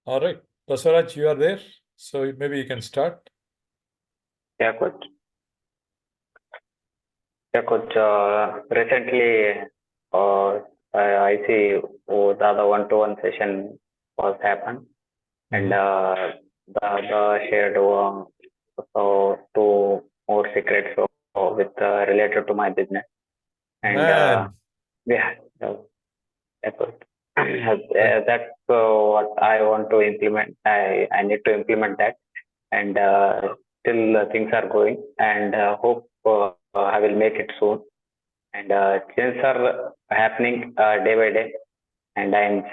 All right. Baswaraj, you are there. So maybe you can start. Yeah, coach. Yeah, coach. Recently, I see the one-to-one session was happened, and the shared so two more secrets with related to my business, and Man, yeah, yeah, coach. right. That's what I want to implement. I need to implement that, and still things are going, and hope I will make it soon. And changes are happening day by day, and I'm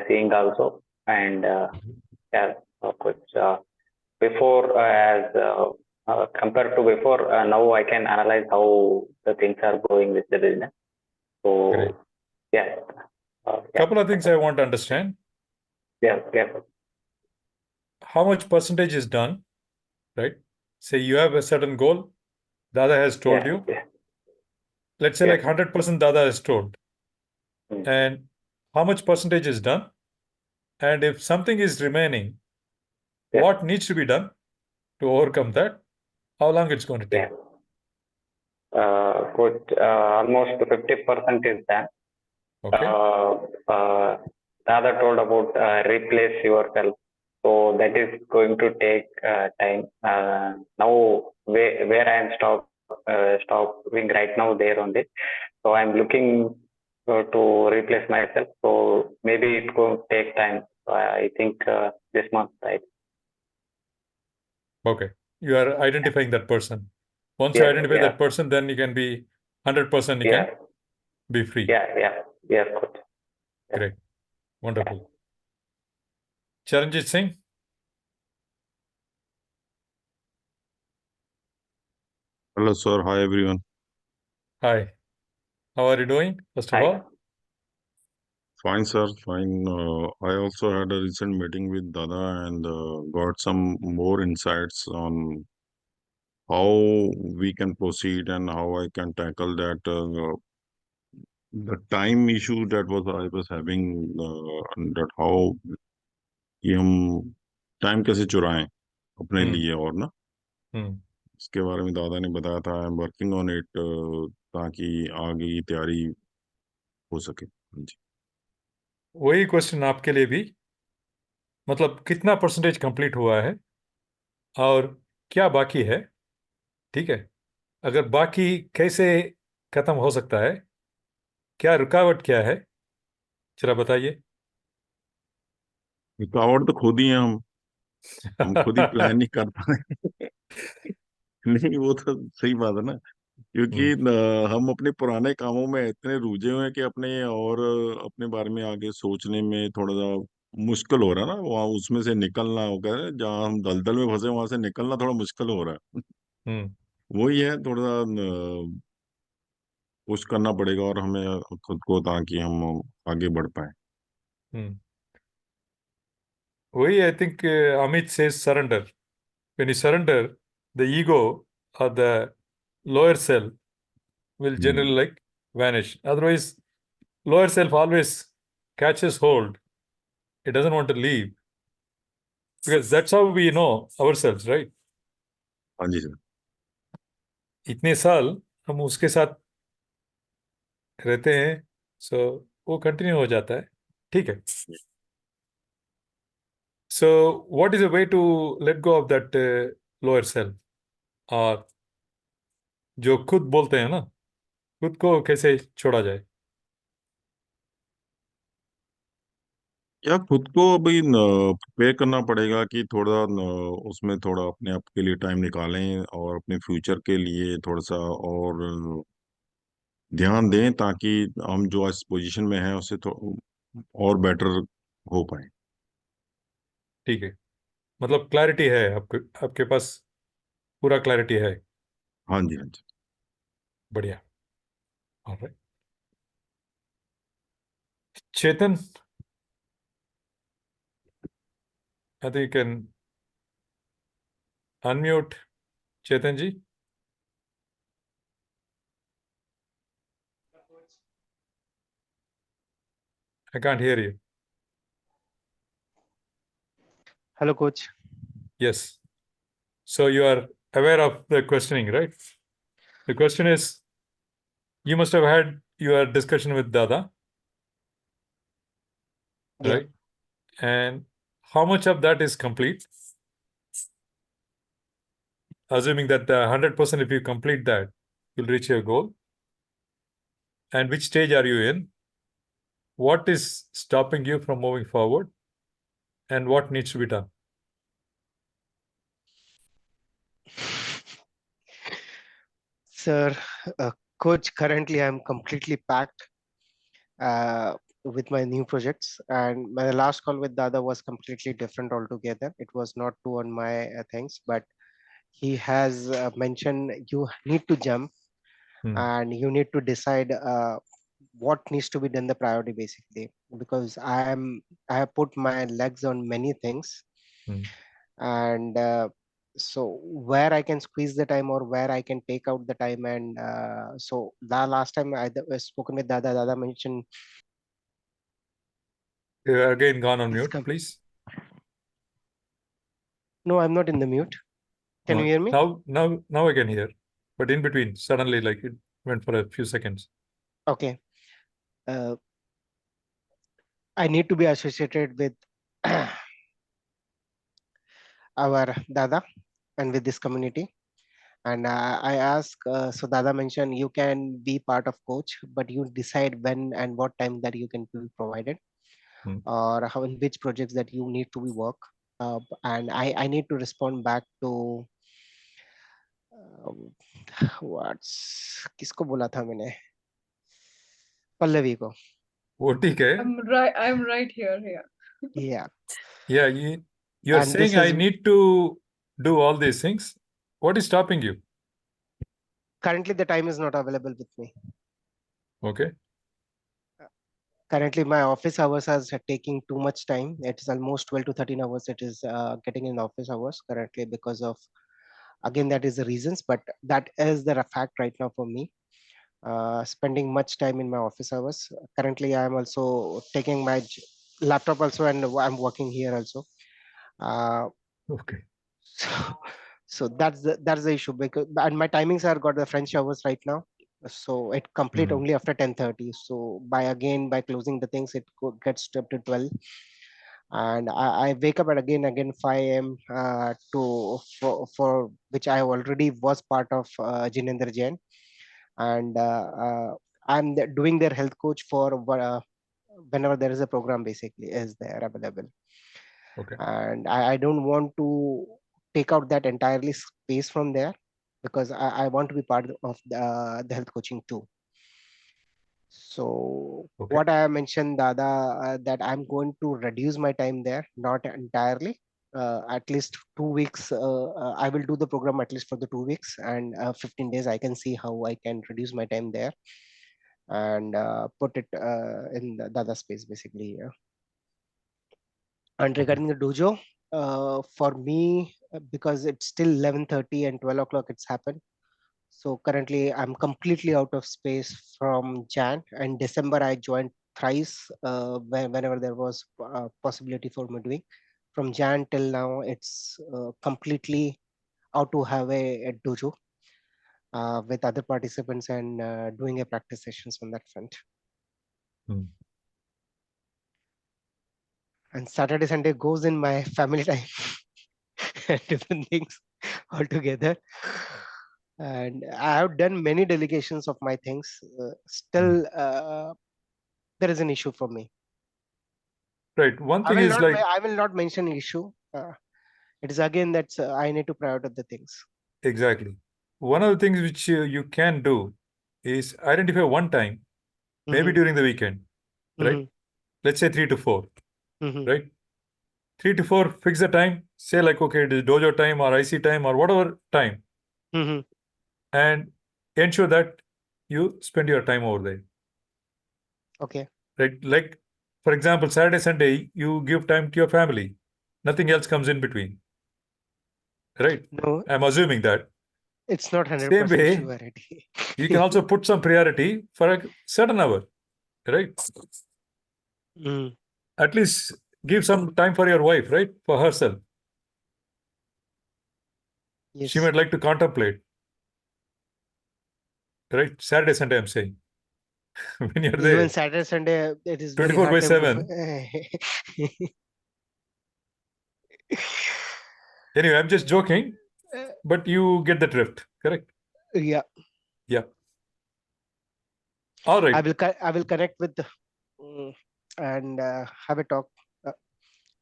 seeing also. And yeah, of course, before as compared to before, now I can analyze how the things are going with the business. Great. So yeah, yeah, Couple of things I want to understand. yeah, yeah, How much percentage is done, right? Say you have a certain goal, Dada has told yeah, you. yeah, Let's say yeah. like 100% Dada has told. Mm, And how much percentage is done? And if something is remaining, yeah, what needs to be done to overcome that? How long it's going to yeah. take? Good. Almost 50% is done. Okay. uh, uh, the other told about replace yourself. So that is going to take time. Now, where I am stopping right now there only. So I'm looking to replace myself. So maybe it will take time. I think this month, right? Okay. You are identifying that person. Once you Yes, identify yeah, that person, then you can be 100% you yeah, can be free. yeah, yeah, yes, good. Yeah. Great. Wonderful. Charanjit Singh, Hello, sir. Hi, everyone. hi. How are you doing, first of Hi. all? Fine, sir. Fine. I also had a recent meeting with Dada and got some more insights on how we can proceed and how I can tackle that the time issue that was I was having and that how कि हम time कैसे चुराएं अपने Hmm. लिए और ना Hmm. इसके बारे में दादा ने बताया था I am working on it ताकि आगे की तैयारी हो सके हाँ जी वही क्वेश्चन आपके लिए भी, मतलब कितना परसेंटेज कंप्लीट हुआ है और क्या बाकी है, ठीक है? अगर बाकी कैसे खत्म हो सकता है, क्या रुकावट क्या है, जरा बताइए। रुकावट तो खुद ही है हम खुद ही प्लान नहीं कर पाए नहीं वो तो सही बात है ना क्योंकि हम्म, हम अपने पुराने कामों में इतने रूझे हुए हैं कि अपने और अपने बारे में आगे सोचने में थोड़ा सा मुश्किल हो रहा है ना वहाँ उसमें से निकलना हो गया है जहाँ हम दलदल में फंसे वहां से निकलना थोड़ा मुश्किल हो रहा है हम्म, वही है थोड़ा सा पुश करना पड़ेगा और हमें खुद को ताकि हम आगे बढ़ पाए हम्म। वही, I think Amit says surrender. When you surrender, the ego or the lower self will generally hmm, like vanish. Otherwise, lower self always catches hold. It doesn't want to leave because that's how we know ourselves, right? हाँ जी sir इतने साल हम उसके साथ रहते हैं, सो वो continue हो जाता है, ठीक है? So what is a way to let go of that lower self, और जो खुद बोलते हैं ना, खुद को कैसे छोड़ा जाए? या खुद को अभी प्रिपेयर करना पड़ेगा कि थोड़ा उसमें थोड़ा अपने आप के लिए टाइम निकालें और अपने फ्यूचर के लिए थोड़ा सा और ध्यान दें ताकि हम जो इस पोजीशन में हैं उससे तो और बेटर हो पाए ठीक है, मतलब क्लैरिटी है आपके आपके पास, पूरा क्लैरिटी है। हाँ जी हाँ जी बढ़िया। Alright. Chetan, I think can unmute. Chetan ji, I can't hear you. Hello, coach. Yes. So you are aware of the questioning, right? The question is, you must have had your discussion with Dada, Yeah. right? And how much of that is complete? Assuming that 100% if you complete that, you'll reach your goal. And which stage are you in? What is stopping you from moving forward? And what needs to be done? Sir, coach, currently I'm completely packed uh, with my new projects, and my last call with Dada was completely different altogether. It was not two on my things, but he has mentioned you need to jump and you need to decide what needs to be done the priority basically, because I have put my legs on many things. And so where I can squeeze the time or where I can take out the time. And so the last time I spoken with Dada mentioned. You're again gone on mute, Come. please. No, I'm not in the mute. Can you hear me? Now I can hear. But in between, suddenly, like it went for a few seconds. Okay. I need to be associated with our Dada and with this community. And I ask, so Dada mentioned you can be part of coach, but you decide when and what time that you can be provided, or how in which projects that you need to be work. And I need to respond back to what's किसको बोला था मैंने पल्लवी को. वो ठीक है. I'm right here. Yeah. Yeah, you're And saying this I is need to do all these things. What is stopping you? currently the time is not available with me. Okay. Currently my office hours are taking too much time. It's almost 12 to 13 hours it is getting in office hours currently, because of, again, that is the reasons, but that is the fact right now for me. Spending much time in my office hours. Currently I am also taking my laptop also, and I'm working here also. Okay. So that's the issue, because and my timings are got the French hours right now, so it complete only after 10:30. So by closing the things, it gets up to 12, and I wake up at again 5 a.m. For which I already was part of Jinendra Jain, and I'm doing their health coach for whenever there is a program basically is there available. Okay. And I don't want to take out that entirely space from there, because I want to be part of the health coaching too. So okay. What I mentioned, Dada, that I'm going to reduce my time there, not entirely. At least 2 weeks, I will do the program at least for the 2 weeks, and 15 days I can see how I can reduce my time there and put it in the Dada space basically. Yeah. And regarding the dojo, for me, because it's still 11:30 and 12 o'clock, it's happened. So currently, I'm completely out of space from Jan and December. I joined thrice whenever there was a possibility for me doing. From Jan till now, it's completely out to have a dojo with other participants and doing a practice sessions on that front. And Saturday, Sunday goes in my family time. Different things altogether. And I have done many delegations of my things. Still, there is an issue for me. Right. One thing is like I will not mention issue. It is again that I need to prioritize the things. Exactly. One of the things which you can do is identify one time, maybe during the weekend, right? Let's say 3 to 4, right? 3 to 4, fix the time. Say like, okay, it is dojo time or IC time or whatever time, and ensure that you spend your time over there. Okay. Right? Like, for example, Saturday, Sunday, you give time to your family. Nothing else comes in between. Right? No. I'm assuming that. It's not 100% Same way, surety. you can also put some priority for a certain hour. Right? At least give some time for your wife, right? For herself. She Yes. might like to contemplate, right? Saturday, Sunday, I'm saying. When you're Even there, Saturday, Sunday, it is very 24 hard by time to. 7. Anyway, I'm just joking, but you get the drift, correct? Yeah. Yeah. All right. I will connect with mm, and have a talk,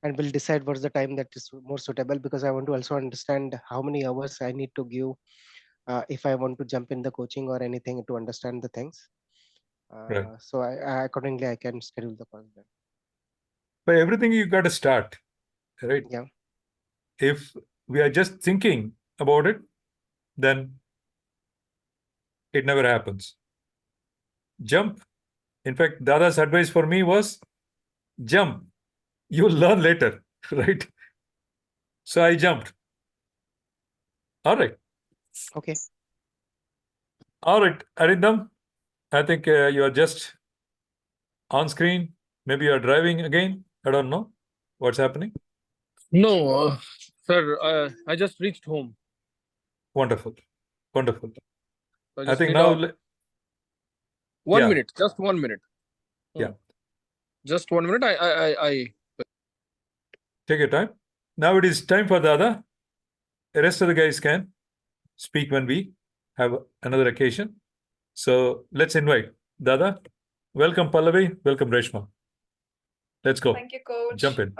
and we'll decide what's the time that is more suitable, because I want to also understand how many hours I need to give if I want to jump in the coaching or anything to understand the things. Right. So I accordingly I can schedule the call then. By everything, you got to start, right? Yeah. If we are just thinking about it, then it never happens. Jump. In fact, Dada's advice for me was jump. You'll learn later, right? So I jumped. All right. Okay. All right, Arindam, I think you are just on screen. Maybe you are driving again. I don't know what's happening. No, sir, I just reached home. Wonderful. Wonderful. I I just think need now, a 1 minute, just 1 minute. Yeah, Just 1 minute. I take your time. Now it is time for Dada. The rest of the guys can speak when we have another occasion. So let's invite Dada. Welcome, Pallavi. Welcome, Reshma. Let's go. Thank you, coach. Jump in.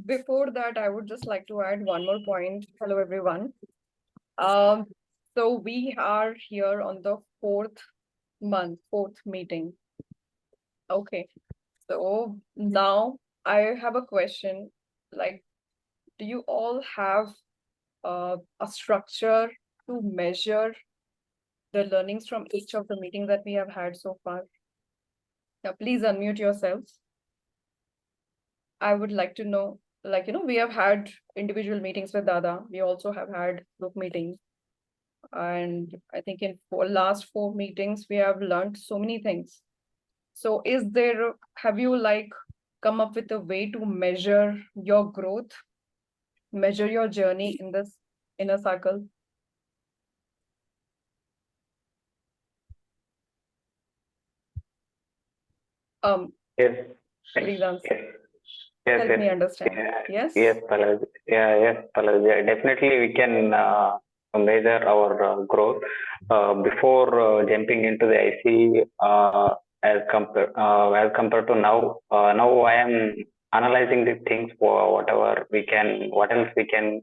Before that, I would just like to add one more point. Hello, everyone. Um, so we are here on the fourth meeting. Okay. So now I have a question. Like, do you all have a structure to measure the learnings from each of the meetings that we have had so far? Now, please unmute yourselves. I would like to know, like, we have had individual meetings with Dada. We also have had group meetings. And I think in last 4 meetings, we have learned so many things. So have you like come up with a way to measure your growth, measure your journey in this inner circle? Yes, yes, Please answer. yes, yes, Help yes. me understand. Yeah, Yes? yes, Palaj. Yeah, yes, Palaj. Yeah, definitely we can measure our growth before jumping into the IC as compared to now. Now I am analyzing the things for what else we can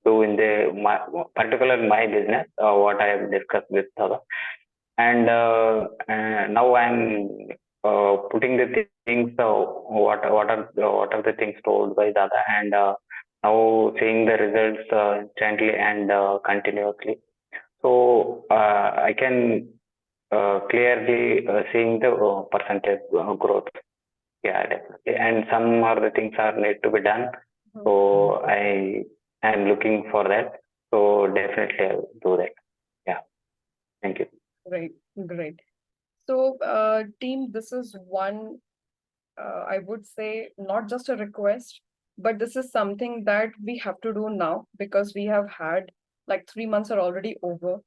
do in particular my business, what I have discussed with Dada. And now I'm putting the things what are the things told by Dada, and now seeing the results instantly and continuously. So I can clearly seeing the percentage growth. Yeah, definitely. And some other things are need to be done. So I am looking for that. So definitely I will do that. Yeah. Thank you. Great, great. So, team, this is one, I would say, not just a request, but this is something that we have to do now because we have had like 3 months are already over.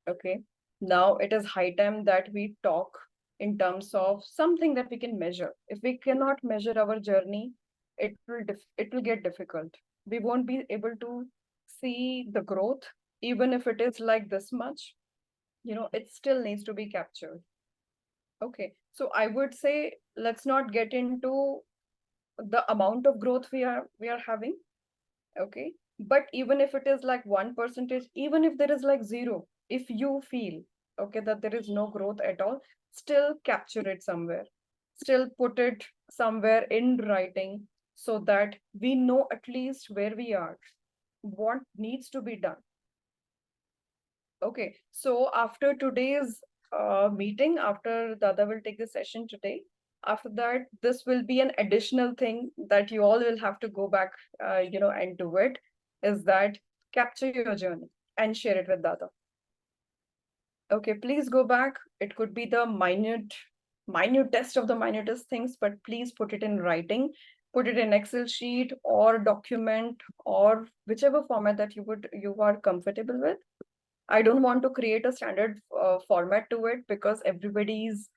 Okay. Now it is high time that we talk in terms of something that we can measure. If we cannot measure our journey, it will get difficult. We won't be able to see the growth, even if it is like this much, it still needs to be captured. Okay, so I would say let's not get into the amount of growth we are having. Okay, but even if it is like 1%, even if there is like zero, if you feel okay that there is no growth at all, still capture it somewhere, still put it somewhere in writing so that we know at least where we are, what needs to be done. Okay, so after today's meeting, after Dada will take the session today, after that, this will be an additional thing that you all will have to go back, and do it, is that capture your journey and share it with Dada. Okay, please go back. It could be the minute test of the minutest things, but please put it in writing put it in Excel sheet or document or whichever format that you are comfortable with. I don't want to create a standard format to it because everybody's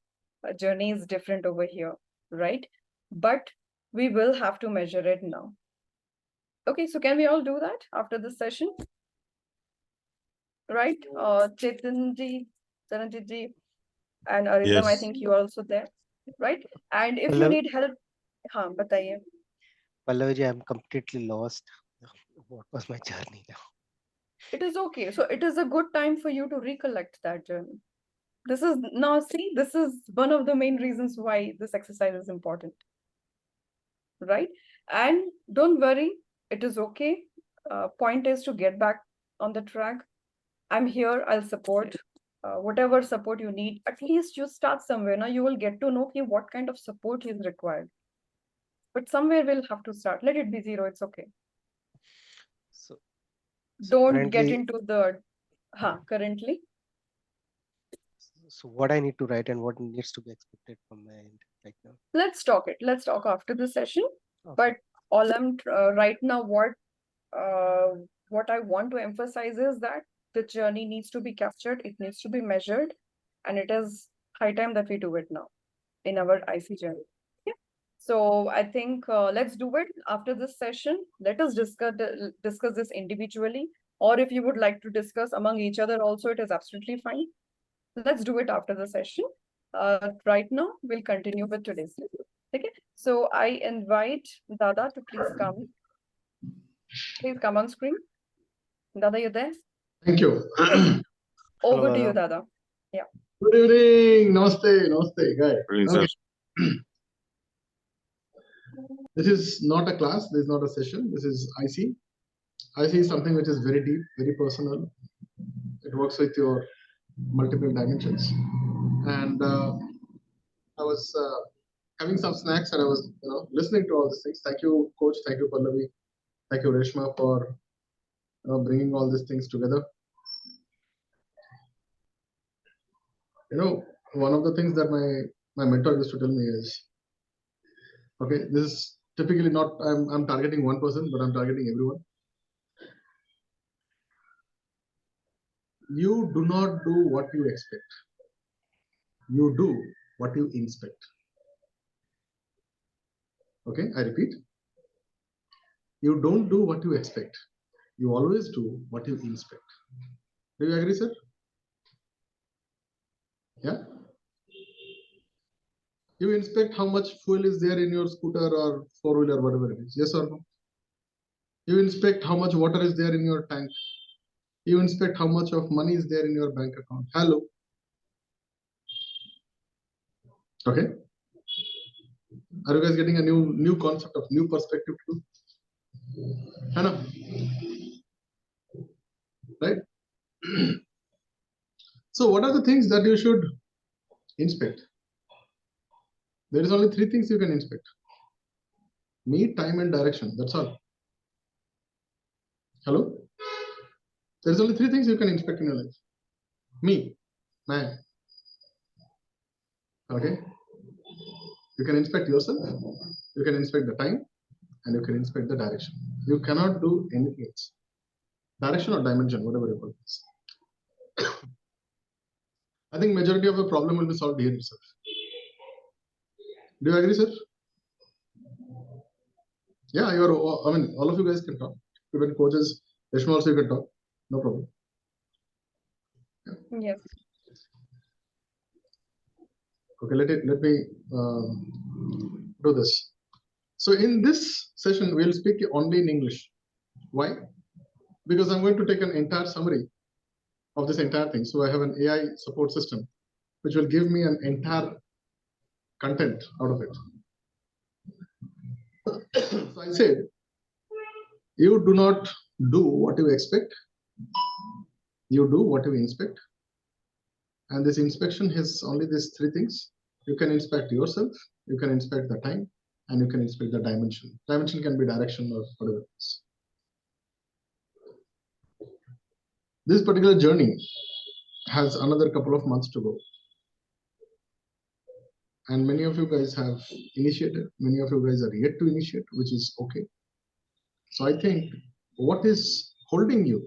journey is different over here, right? But we will have to measure it now. Okay, so can we all do that after this session? Right? Chetanji, Charanjit and Arindam, I Yes. think you are also there, right? And if you Pallavi, need help, bataiye. Pallavi, I'm completely lost. What was my journey now? It is okay. So it is a good time for you to recollect that journey. This is now, see, this is one of the main reasons why this exercise is important, right? And don't worry, it is okay. Point is to get back on the track. I'm here, I'll support. Whatever support you need, at least you start somewhere. Now you will get to know what kind of support is required. But somewhere we'll have to start. Let it be zero, it's okay. So Don't get into the currently. So what I need to write and what needs to be expected from my end right now? Let's talk it. Let's talk after the session. Okay. But all I'm right now, what I want to emphasize is that the journey needs to be captured, it needs to be measured, and it is high time that we do it now in our IC journey. Yeah. So I think let's do it after this session. Let us discuss this individually, or if you would like to discuss among each other also, it is absolutely fine. Let's do it after the session. Right now, we'll continue with today's session. Okay. So I invite Dada to please come. Please come on screen. Dada, you there? Thank you. Over to you, Dada. Yeah. Good evening. Namaste. Namaste, guys. Okay. This is not a class. This is not a session. This is IC. IC is something which is very deep, very personal. It works with your multiple dimensions. And I was having some snacks and I was listening to all these things. Thank you, Coach. Thank you, Pallavi. Thank you, Reshma, for bringing all these things together. One of the things that my mentor used to tell me is, okay, this is typically not, I'm targeting one person, but I'm targeting everyone. You do not do what you expect. You do what you inspect. Okay, I repeat. You don't do what you expect. You always do what you inspect. Do you agree, sir? Yeah? You inspect how much fuel is there in your scooter or four-wheeler, whatever it is. Yes or no? You inspect how much water is there in your tank. You inspect how much of money is there in your bank account. Hello. Okay. Are you guys getting a new concept of new perspective too? Hannah? Right? So what are the things that you should inspect? There is only three things you can inspect. Me, time, and direction. That's all. Hello? There's only three things you can inspect in your life. Me, man. Okay? You can inspect yourself, you can inspect the time, and you can inspect the direction. You cannot do anything else. Direction or dimension, whatever you call this. I think majority of the problem will be solved here itself. Do you agree, sir? Yeah, all of you guys can talk. Even coaches, Reshma also you can talk. No problem. Yeah. Yes. Okay, let me do this. So in this session, we'll speak only in English. Why? Because I'm going to take an entire summary of this entire thing. So I have an AI support system, which will give me an entire content out of it. So I said, you do not do what you expect. You do what you inspect. And this inspection has only these three things. You can inspect yourself, you can inspect the time, and you can inspect the dimension. Dimension can be direction or whatever it is. This particular journey has another couple of months to go. And many of you guys have initiated, many of you guys are yet to initiate, which is okay. So I think what is holding you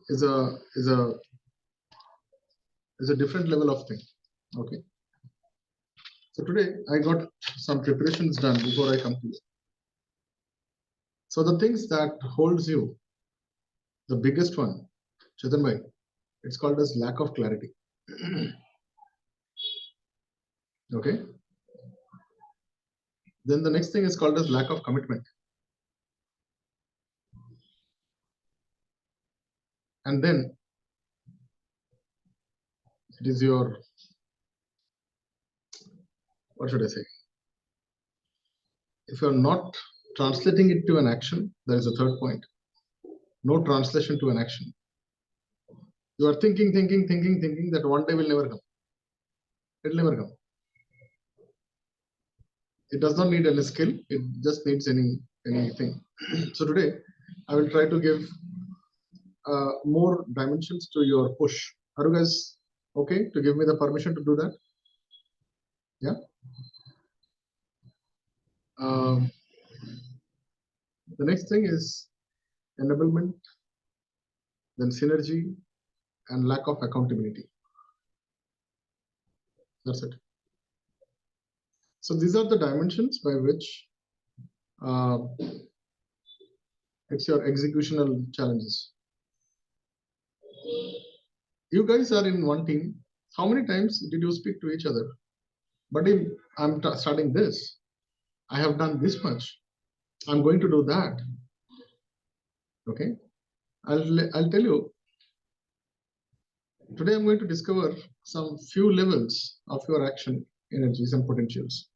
is a different level of thing. Okay. So today I got some preparations done before I come to you. So the things that holds you, the biggest one, Chetan bhai, it's called as lack of clarity. Okay. Then the next thing is called as lack of commitment. And then it is your, what should I say? If you're not translating it to an action, there is a third point. No translation to an action. You are thinking that one day will never come. It will never come. It does not need any skill. It just needs anything. So today, I will try to give more dimensions to your push. Are you guys okay to give me the permission to do that? Yeah. The next thing is enablement, then synergy, and lack of accountability. That's it. So these are the dimensions by which it's your executional challenges. You guys are in one team. How many times did you speak to each other? Buddy, I'm starting this. I have done this much. I'm going to do that. Okay. I'll tell you. Today I'm going to discover some few levels of your action energies and potentials.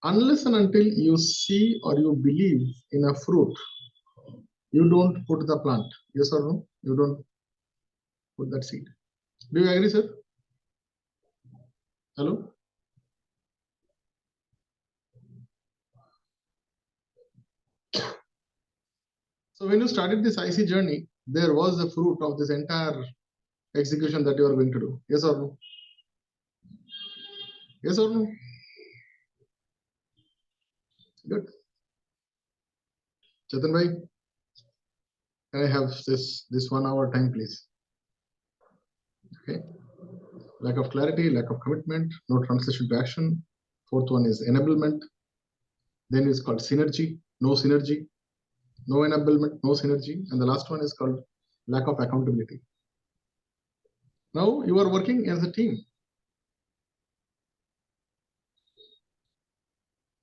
Unless and until you see or you believe in a fruit, you don't put the plant. Yes or no? You don't put that seed. Do you agree, sir? Hello? So when you started this IC journey, there was a fruit of this entire execution that you are going to do. Yes or no? Yes or no? Good. Chetan bhai, can I have this 1 hour time, please? Okay. Lack of clarity, lack of commitment, no translation to action. Fourth one is enablement. Then it's called synergy, no enablement, no synergy. And the last one is called lack of accountability. Now you are working as a team.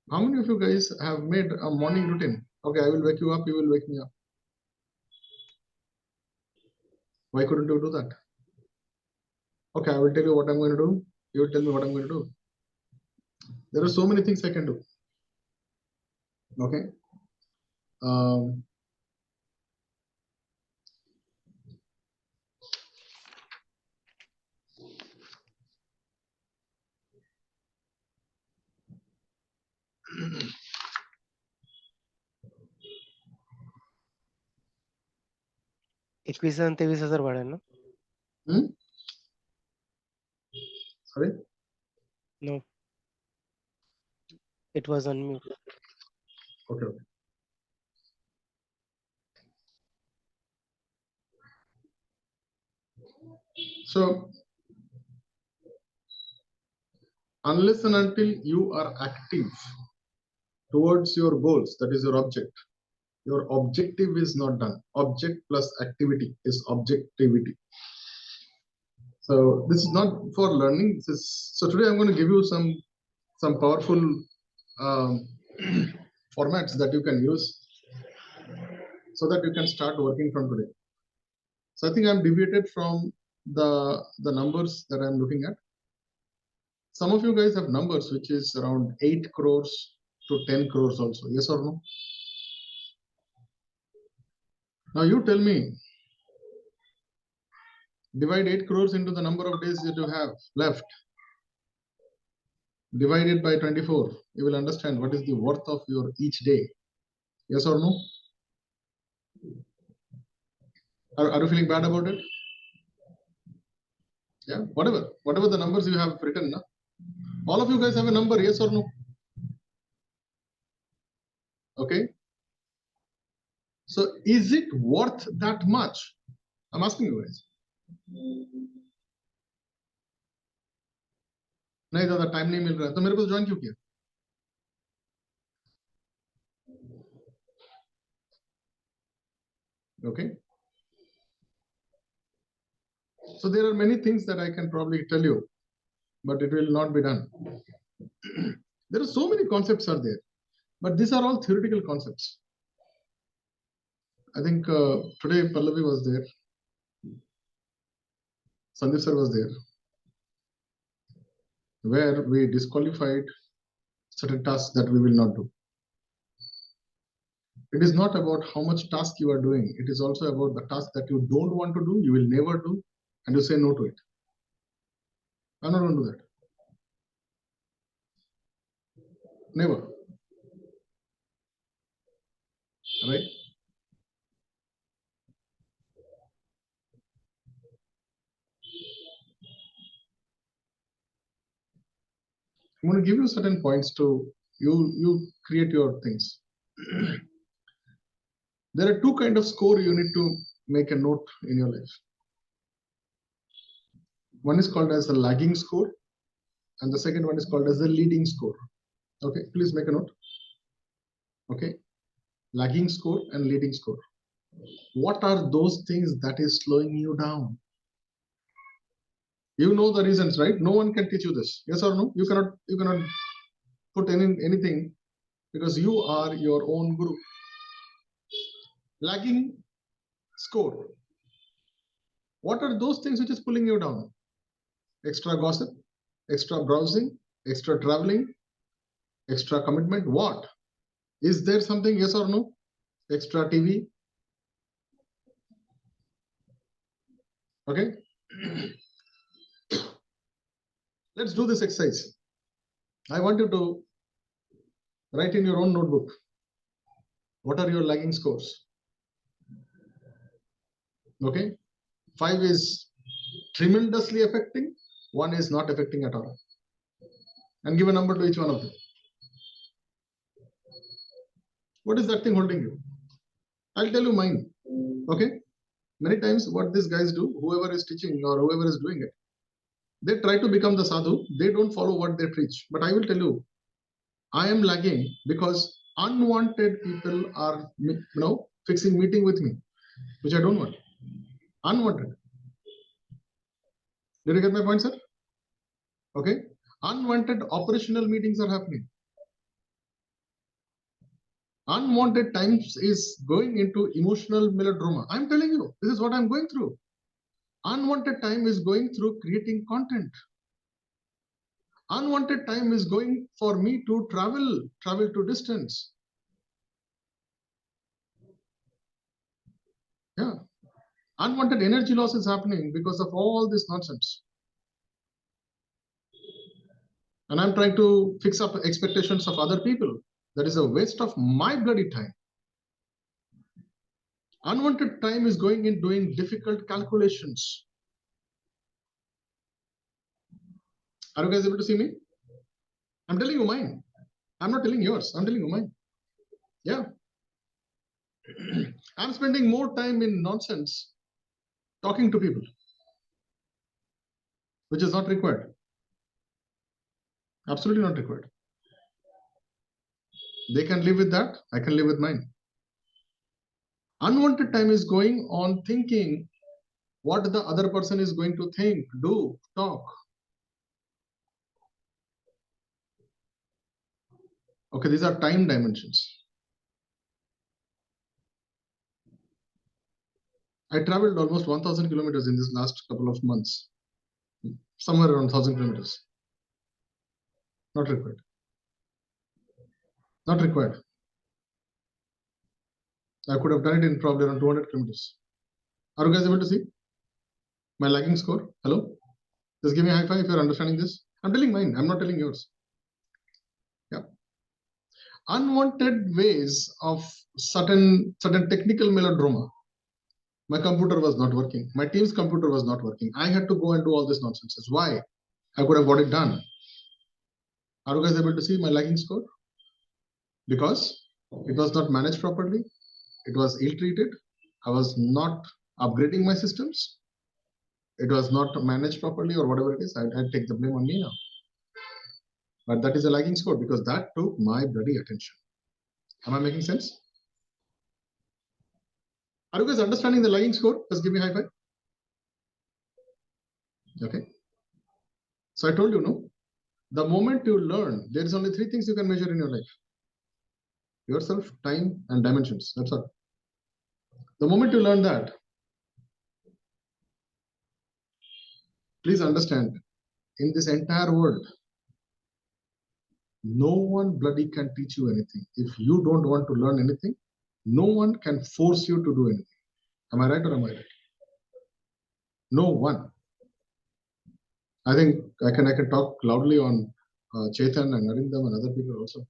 How many of you guys have made a morning routine? Okay, I will wake you up, you will wake me up. Why couldn't you do that? Okay, I will tell you what I'm going to do. You will tell me what I'm going to do. There are so many things I can do. Okay. एकवीस आणि 23,000 भाडं आहे ना? Sorry? No. It was on mute. Okay. So, unless and until you are active towards your goals, that is your objective is not done. Object plus activity is objectivity. So this is not for learning. So today I'm going to give you some powerful formats that you can use so that you can start working from today. So I think I'm deviated from the numbers that I'm looking at. Some of you guys have numbers which is around 8 crores to 10 crores also. Yes or no? Now you tell me, divide 8 crores into the number of days that you have left. Divide it by 24. You will understand what is the worth of your each day. Yes or no? Are you feeling bad about it? Yeah, whatever the numbers you have written, na? All of you guys have a number, yes or no? Okay. So is it worth that much? I'm asking you guys. नहीं ज़्यादा time नहीं मिल रहा है तो मेरे को join क्यों किया? Okay. So there are many things that I can probably tell you, but it will not be done. There are so many concepts are there, but these are all theoretical concepts. I think today Pallavi was there, Sandeep sir was there, where we disqualified certain tasks that we will not do. It is not about how much task you are doing. It is also about the task that you don't want to do, you will never do, and you say no to it. I'm not going to do that. Never. Right? I'm going to give you certain points to you create your things. There are two kinds of score you need to make a note in your life. One is called as the lagging score, and the second one is called as the leading score. Okay, please make a note. Okay, lagging score and leading score. What are those things that is slowing you down? You know the reasons, right? No one can teach you this. Yes or no? You cannot put anything because you are your own guru. Lagging score. What are those things which is pulling you down? Extra gossip, extra browsing, extra traveling, extra commitment. What? Is there something, yes or no? Extra TV. Okay. Let's do this exercise. I want you to write in your own notebook. What are your lagging scores? Okay. 5 is tremendously affecting. 1 is not affecting at all. And give a number to each one of them. What is that thing holding you? I'll tell you mine. Okay. Many times what these guys do, whoever is teaching or whoever is doing it, they try to become the sadhu. They don't follow what they preach. But I will tell you, I am lagging because unwanted people are, fixing meeting with me, which I don't want. Unwanted. Did you get my point, sir? Okay. Unwanted operational meetings are happening. Unwanted times is going into emotional melodrama. I'm telling you, this is what I'm going through. Unwanted time is going through creating content. Unwanted time is going for me to travel to distance. Yeah. Unwanted energy loss is happening because of all this nonsense. And I'm trying to fix up expectations of other people. That is a waste of my bloody time. Unwanted time is going in doing difficult calculations. Are you guys able to see me? I'm telling you mine. I'm not telling yours. I'm telling you mine. Yeah. I'm spending more time in nonsense talking to people, which is not required. Absolutely not required. They can live with that. I can live with mine. Unwanted time is going on thinking what the other person is going to think, do, talk. Okay, these are time dimensions. I traveled almost 1,000 kilometers in this last couple of months, somewhere around 1,000 kilometers. Not required. Not required. I could have done it in probably around 200 kilometers. Are you guys able to see my lagging score? Hello? Just give me a high five if you're understanding this. I'm telling mine. I'm not telling yours. Yeah. Unwanted ways of certain technical melodrama. My computer was not working. My team's computer was not working. I had to go and do all this nonsense. Why? I could have got it done. Are you guys able to see my lagging score? Because it was not managed properly. It was ill-treated. I was not upgrading my systems. It was not managed properly, or whatever it is. I take the blame on me now. But that is a lagging score because that took my bloody attention. Am I making sense? Are you guys understanding the lagging score? Just give me a high five. Okay. So I told you, no? The moment you learn, there is only 3 things you can measure in your life: yourself, time, and dimensions. That's all. The moment you learn that, please understand, in this entire world, no one bloody can teach you anything. If you don't want to learn anything, no one can force you to do anything. Am I right or am I right? No one. I think I can talk loudly on Chetan and Narindam and other people also.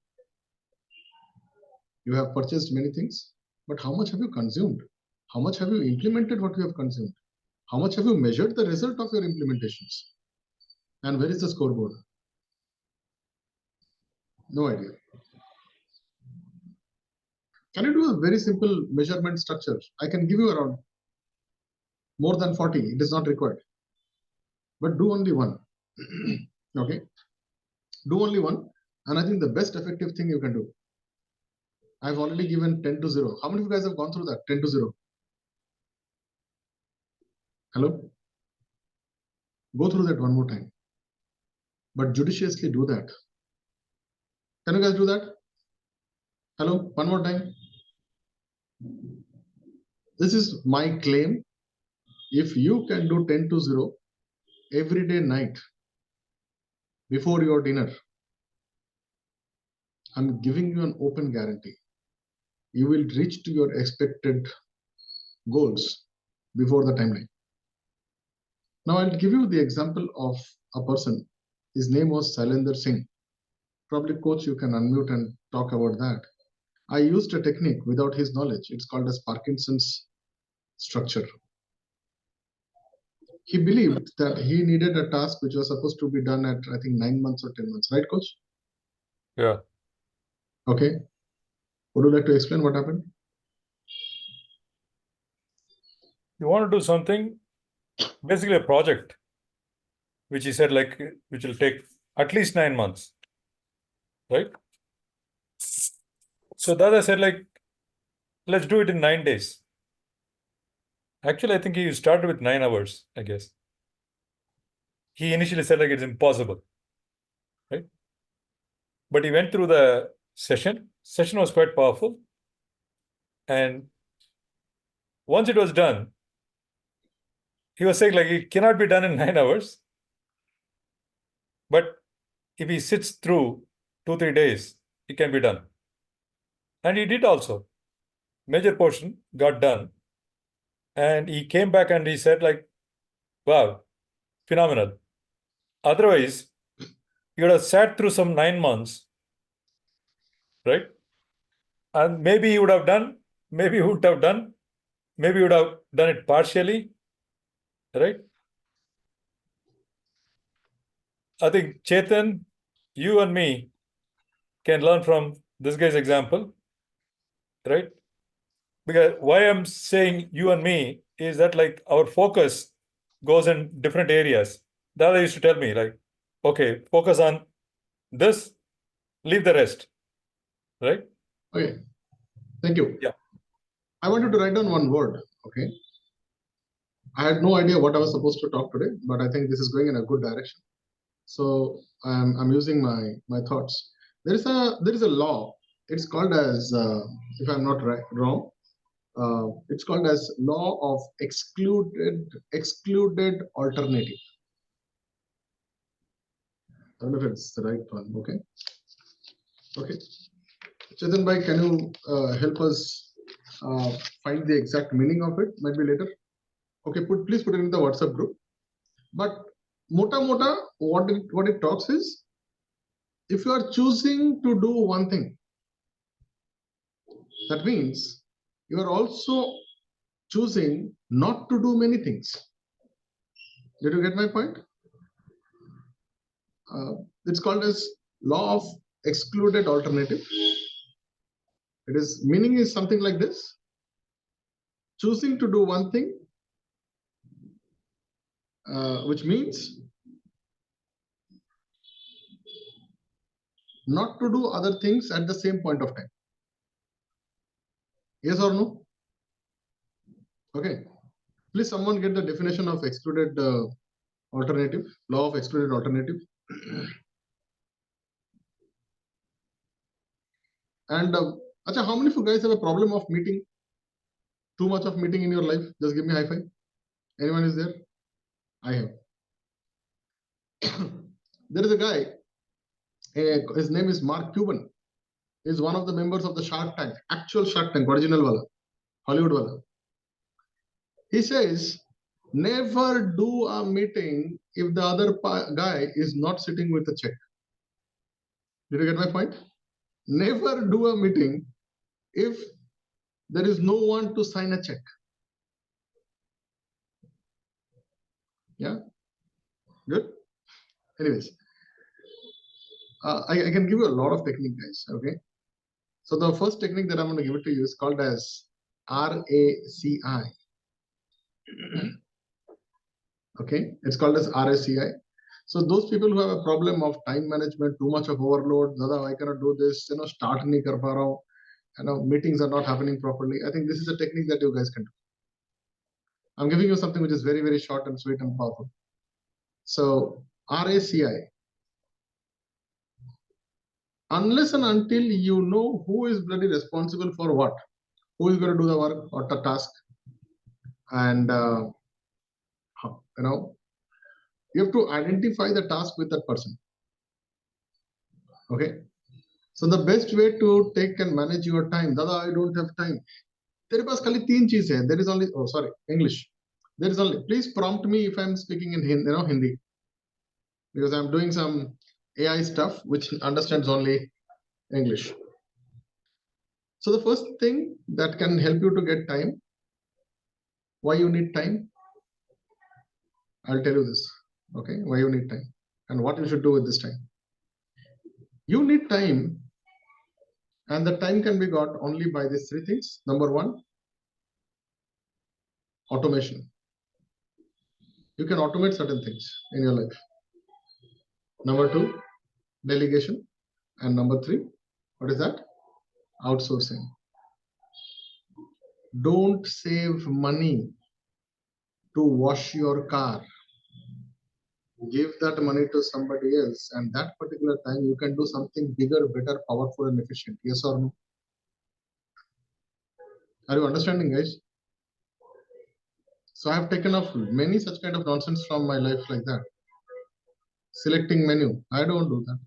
You have purchased many things, but how much have you consumed? How much have you implemented what you have consumed? How much have you measured the result of your implementations? And where is the scoreboard? No idea. Can you do a very simple measurement structure? I can give you around more than 40. It is not required. But do only one. Okay? Do only one. And I think the best effective thing you can do. I've already given 10 to 0. How many of you guys have gone through that? 10 to 0. Hello? Go through that one more time. But judiciously do that. Can you guys do that? Hello? One more time. This is my claim. If you can do 10 to 0 every day night before your dinner, I'm giving you an open guarantee. You will reach to your expected goals before the timeline. Now I'll give you the example of a person. His name was Sailendra Singh. Probably coach, you can unmute and talk about that. I used a technique without his knowledge. It's called as Parkinson's structure. He believed that he needed a task which was supposed to be done at, I think, 9 months or 10 months, right, coach? Yeah. Okay. Would you like to explain what happened? You want to do something, basically a project, which he said, like, which will take at least 9 months, right? So Dada said, like, let's do it in 9 days. Actually, I think he started with 9 hours, I guess. He initially said, like, it's impossible, right? But he went through the session. Session was quite powerful. And once it was done, he was saying, like, it cannot be done in 9 hours. But if he sits through 2-3 days, it can be done. And he did also. Major portion got done. And he came back and he said, like, wow, phenomenal. Otherwise, you would have sat through some 9 months, right? And maybe he would have done, maybe he wouldn't have done, maybe he would have done it partially, right? I think Chetan, you and me can learn from this guy's example, right? Because why I'm saying you and me is that, like, our focus goes in different areas. Dada used to tell me, like, okay, focus on this, leave the rest, right? Okay. Thank you. Yeah. I wanted to write down one word. Okay. I had no idea what I was supposed to talk today, but I think this is going in a good direction. So I'm using my thoughts. There is a law. It's called as, if I'm not wrong, it's called as law of excluded alternative. I don't know if it's the right one. Okay. Okay. Chetan bhai, can you help us find the exact meaning of it? Might be later. Okay, please put it in the WhatsApp group. But mota, what it talks is, if you are choosing to do one thing, that means you are also choosing not to do many things. Did you get my point? It's called as law of excluded alternative. It is meaning is something like this: choosing to do one thing, which means not to do other things at the same point of time. Yes or no? Okay. Please, someone get the definition of excluded alternative, law of excluded alternative. And Acha, how many of you guys have a problem of meeting? Too much of meeting in your life? Just give me high five. Anyone is there? I have. There is a guy, his name is Mark Cuban. He's one of the members of the Shark Tank, actual Shark Tank, original wala, Hollywood wala. He says, never do a meeting if the other guy is not sitting with a check. Did you get my point? Never do a meeting if there is no one to sign a check. Yeah, good. Anyways, I can give you a lot of technique, guys. Okay, so the first technique that I'm going to give it to you is called as RACI. Okay, it's called as RACI. So those people who have a problem of time management, too much of overload, Dada, I cannot do this, start nahi kar pa raha hu, meetings are not happening properly. I think this is a technique that you guys can do. I'm giving you something which is very, very short and sweet and powerful. So RACI. Unless and until you know who is bloody responsible for what, who is going to do the work or the task, and you have to identify the task with that person. Okay. So the best way to take and manage your time, Dada, I don't have time. There is only, oh sorry, English. There is only, please prompt me if I'm speaking in Hindi, because I'm doing some AI stuff which understands only English. So the first thing that can help you to get time, why you need time, I'll tell you this. Okay, why you need time and what you should do with this time. You need time, and the time can be got only by these three things. Number one, automation. You can automate certain things in your life. Number two, delegation. And number three, what is that? Outsourcing. Don't save money to wash your car. Give that money to somebody else, and that particular time you can do something bigger, better, powerful, and efficient. Yes or no? Are you understanding, guys? So I have taken off many such kind of nonsense from my life like that. Selecting menu, I don't do that.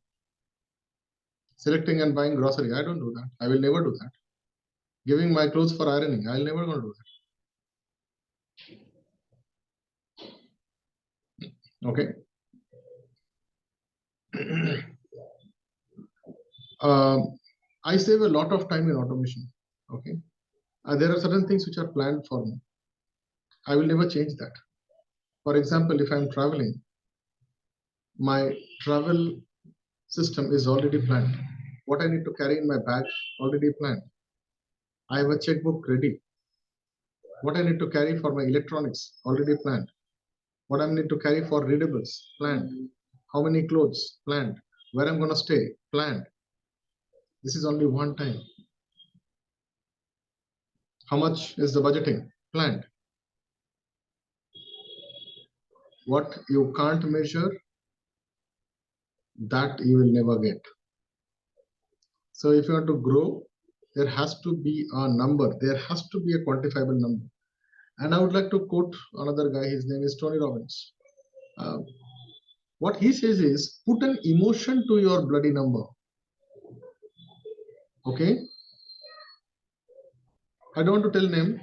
Selecting and buying grocery, I don't do that. I will never do that. Giving my clothes for ironing, I'll never gonna do that. Okay. I save a lot of time in automation. Okay. There are certain things which are planned for me. I will never change that. For example, if I'm traveling, my travel system is already planned. What I need to carry in my bag, already planned. I have a checkbook ready. What I need to carry for my electronics, already planned. What I need to carry for readables, planned. How many clothes, planned. Where I'm going to stay, planned. This is only one time. How much is the budgeting, planned. What you can't measure, that you will never get. So if you want to grow, there has to be a number. There has to be a quantifiable number. And I would like to quote another guy. His name is Tony Robbins. What he says is, put an emotion to your bloody number. Okay. I don't want to tell name.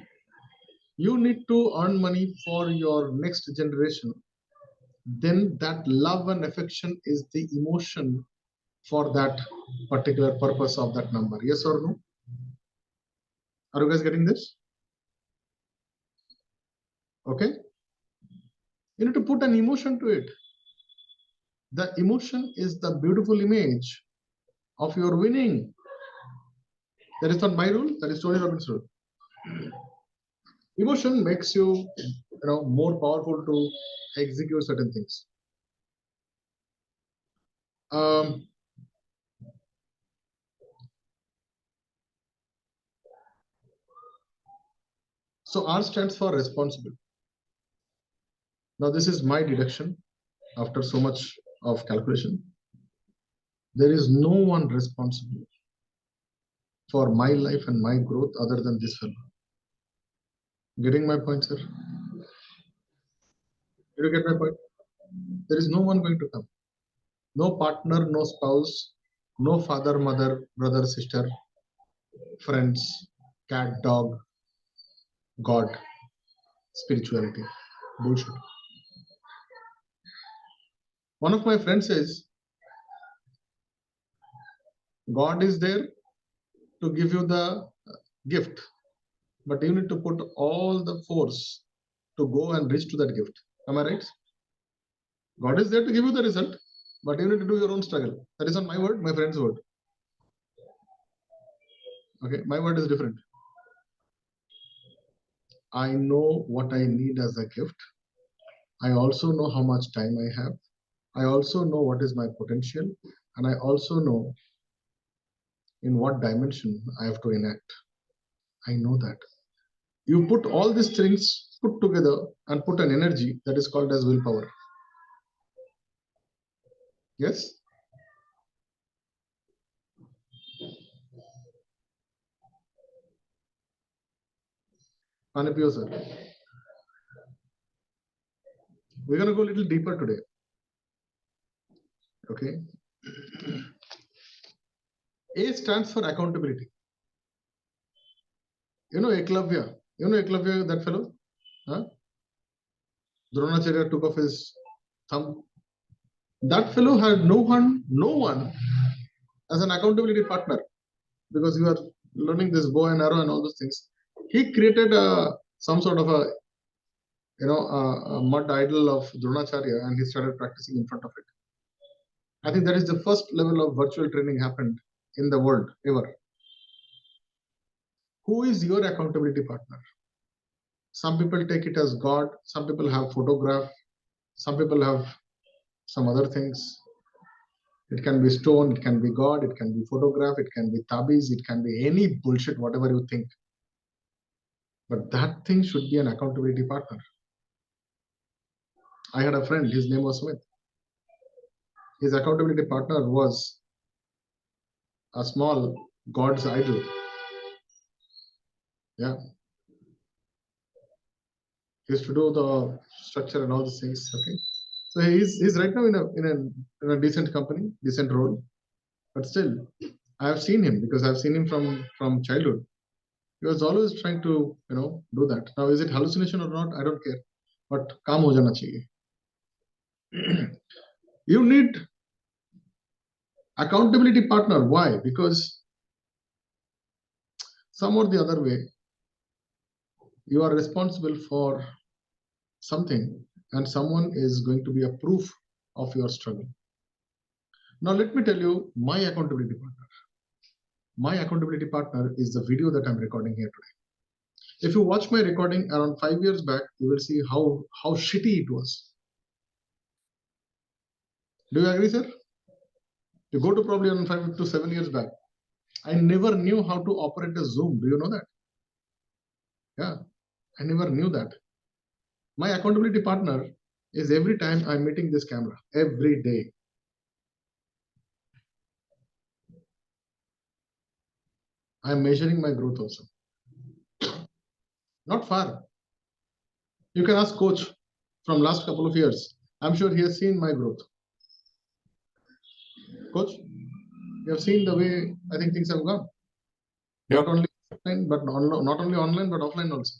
You need to earn money for your next generation. Then that love and affection is the emotion for that particular purpose of that number. Yes or no? Are you guys getting this? Okay? You need to put an emotion to it. The emotion is the beautiful image of your winning. That is not my rule, that is Tony Robbins' rule. Emotion makes you, more powerful to execute certain things. So R stands for responsible. Now this is my deduction after so much of calculation. There is no one responsible for my life and my growth other than this fellow. Getting my point, sir? Did you get my point? There is no one going to come. No partner, no spouse, no father, mother, brother, sister, friends, cat, dog, God, spirituality. Bullshit. One of my friends says, God is there to give you the gift, but you need to put all the force to go and reach to that gift. Am I right? God is there to give you the result, but you need to do your own struggle. That is not my word, my friend's word. Okay, my word is different. I know what I need as a gift. I also know how much time I have. I also know what is my potential, and I also know in what dimension I have to enact. I know that. You put all these things put together and put an energy that is called as willpower. Yes? Anipio sir. We're going to go a little deeper today. Okay. A stands for accountability. You know Eklavya? You know Eklavya, that fellow? Huh? Dronacharya took off his thumb. That fellow had no one as an accountability partner, because you are learning this bow and arrow and all those things. He created some sort of a mud idol of Dronacharya, and he started practicing in front of it. I think that is the first level of virtual training happened in the world ever. Who is your accountability partner? Some people take it as God, some people have photograph, some people have some other things. It can be stone, it can be God, it can be photograph, it can be tabiz, it can be any bullshit, whatever you think. But that thing should be an accountability partner. I had a friend, his name was Amit. His accountability partner was a small God's idol. Yeah. He used to do the structure and all these things. Okay. So he's right now in a decent company, decent role. But still, I have seen him because I've seen him from childhood. He was always trying to do that. Now, is it hallucination or not? I don't care. But काम हो जाना चाहिए. You need accountability partner. Why? Because some or the other way, you are responsible for something, and someone is going to be a proof of your struggle. Now, let me tell you my accountability partner. My accountability partner is the video that I'm recording here today. If you watch my recording around 5 years back, you will see how shitty it was. Do you agree, sir? You go to probably around 5 to 7 years back. I never knew how to operate a Zoom. Do you know that? Yeah, I never knew that. My accountability partner is every time I'm meeting this camera, every day. I'm measuring my growth also. Not far. You can ask coach from last couple of years. I'm sure he has seen my growth. Coach, you have seen the way I think things have gone. Yep. Not only online, but not only online, but offline also.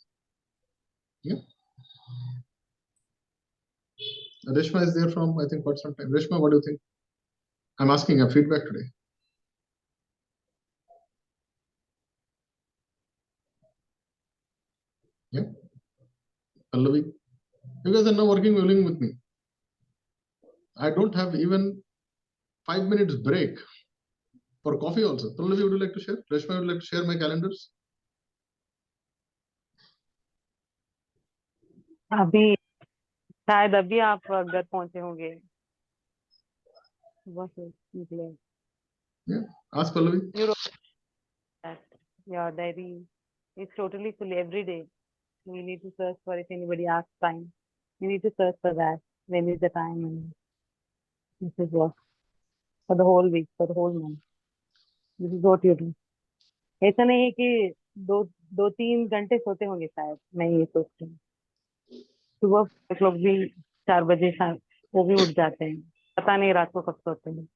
Yeah. Reshma is there from, I think, quite some time. Reshma, what do you think? I'm asking a feedback today. Yeah. Pallavi, you guys are now working with me. I don't have even 5 minutes break for coffee also. Pallavi, would you like to share? Reshma, would you like to share my calendars? अभी शायद अभी आप घर पहुंचे होंगे बस निकले Yeah, ask Pallavi. You wrote that your diary is totally full every day. We need to search for if anybody asks time. We need to search for that. When is the time and this is what for the whole week, for the whole month. This is what you do. ऐसा नहीं है कि दो 2-3 घंटे सोते होंगे शायद मैं ये सोचती हूँ सुबह कुछ लोग भी 4 बजे शायद वो भी उठ जाते हैं पता नहीं रात को कब सोते हैं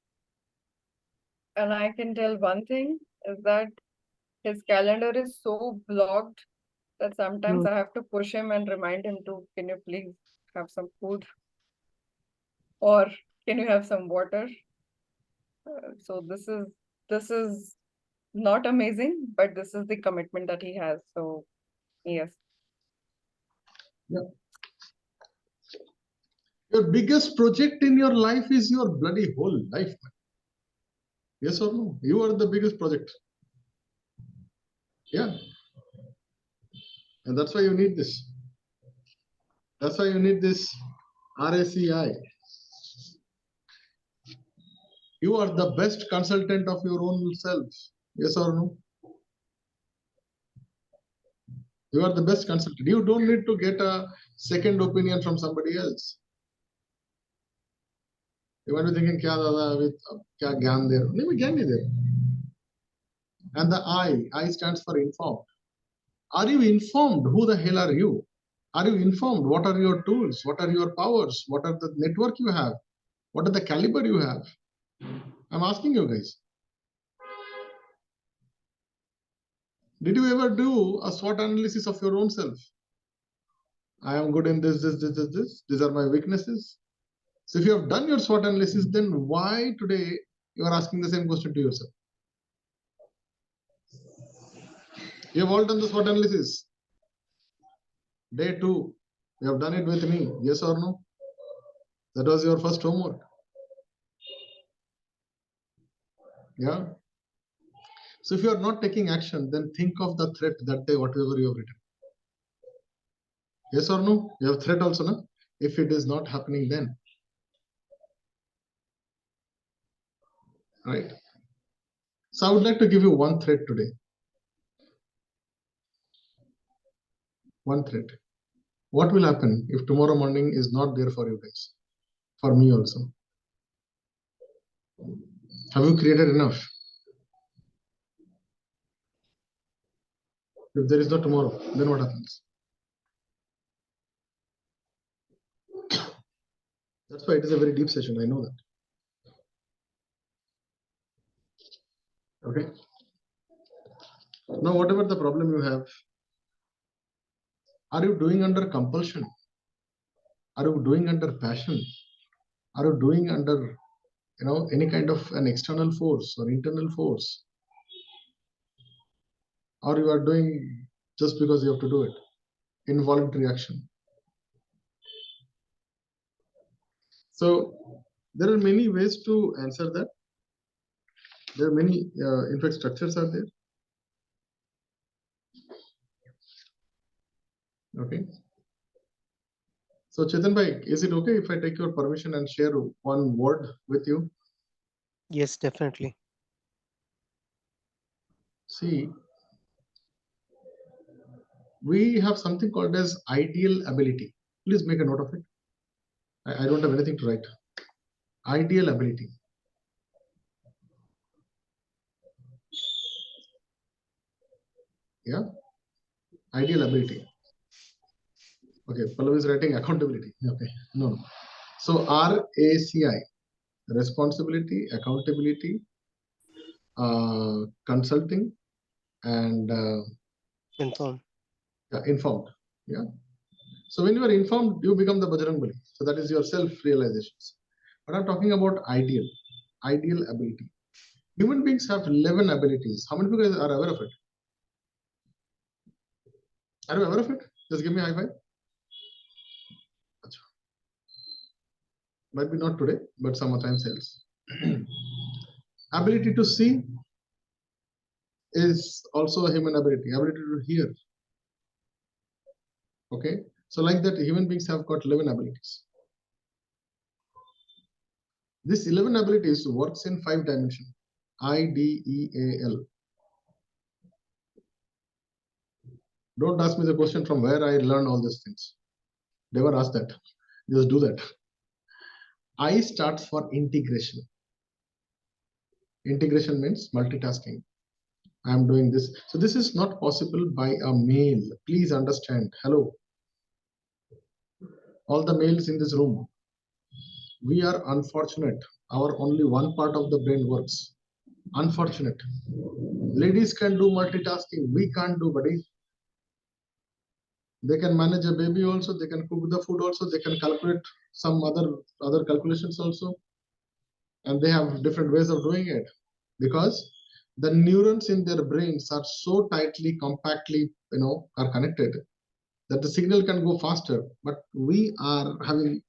And I can tell one thing is that his calendar is so blocked that sometimes I have to push him and remind him to, can you please have some food? Or can you have some water? So this is not amazing, but this is the commitment that he has. So yes. Yeah. Your biggest project in your life is your bloody whole life, man. Yes or no? You are the biggest project. Yeah. And that's why you need this. That's why you need this RACI. You are the best consultant of your own self. Yes or no? You are the best consultant. You don't need to get a second opinion from somebody else. You might be thinking, kya dada, kya gyan there? Maybe gyan nahi there. And the I stands for informed. Are you informed? Who the hell are you? Are you informed? What are your tools? What are your powers? What are the network you have? What are the caliber you have? I'm asking you guys. Did you ever do a SWOT analysis of your own self? I am good in this. These are my weaknesses. So if you have done your SWOT analysis, then why today you are asking the same question to yourself? You have all done the SWOT analysis. Day 2, you have done it with me. Yes or no? That was your first homework. Yeah. So if you are not taking action, then think of the threat that day, whatever you have written. Yes or no? You have threat also, no? If it is not happening then. Right? So I would like to give you one threat today. One threat. What will happen if tomorrow morning is not there for you guys? For me also. Have you created enough? If there is no tomorrow, then what happens? That's why it is a very deep session. I know that. Okay. Now, whatever the problem you have, are you doing under compulsion? Are you doing under passion? Are you doing under, any kind of an external force or internal force? Or you are doing just because you have to do it? Involuntary action. So there are many ways to answer that. There are many, in fact, structures are there. Okay. So Chetan bhai, is it okay if I take your permission and share one word with you? Yes, definitely. See, we have something called as ideal ability. Please make a note of it. I don't have anything to write. Ideal ability. Yeah. Ideal ability. Okay. Pallavi is writing accountability. Okay. No. So RACI, responsibility, accountability, consulting, and Inform. informed. Yeah. So when you are informed, you become the Bajrangbali. So that is your self-realizations. But I'm talking about ideal ability. Human beings have 11 abilities. How many people are aware of it? Are you aware of it? Just give me a high five. Might be not today, but sometimes else. Ability to see is also a human ability. Ability to hear. Okay, so like that, human beings have got 11 abilities. This 11 abilities works in 5 dimensions. IDEAL. Don't ask me the question from where I learn all these things. Never ask that. Just do that. I starts for integration. Integration means multitasking. I am doing this. So this is not possible by a male. Please understand. Hello. All the males in this room. We are unfortunate. Our only one part of the brain works. Unfortunate. Ladies can do multitasking. We can't do, buddy. They can manage a baby also. They can cook the food also. They can calculate some other calculations also. And they have different ways of doing it. Because the neurons in their brains are so tightly, compactly, are connected that the signal can go faster. But we are having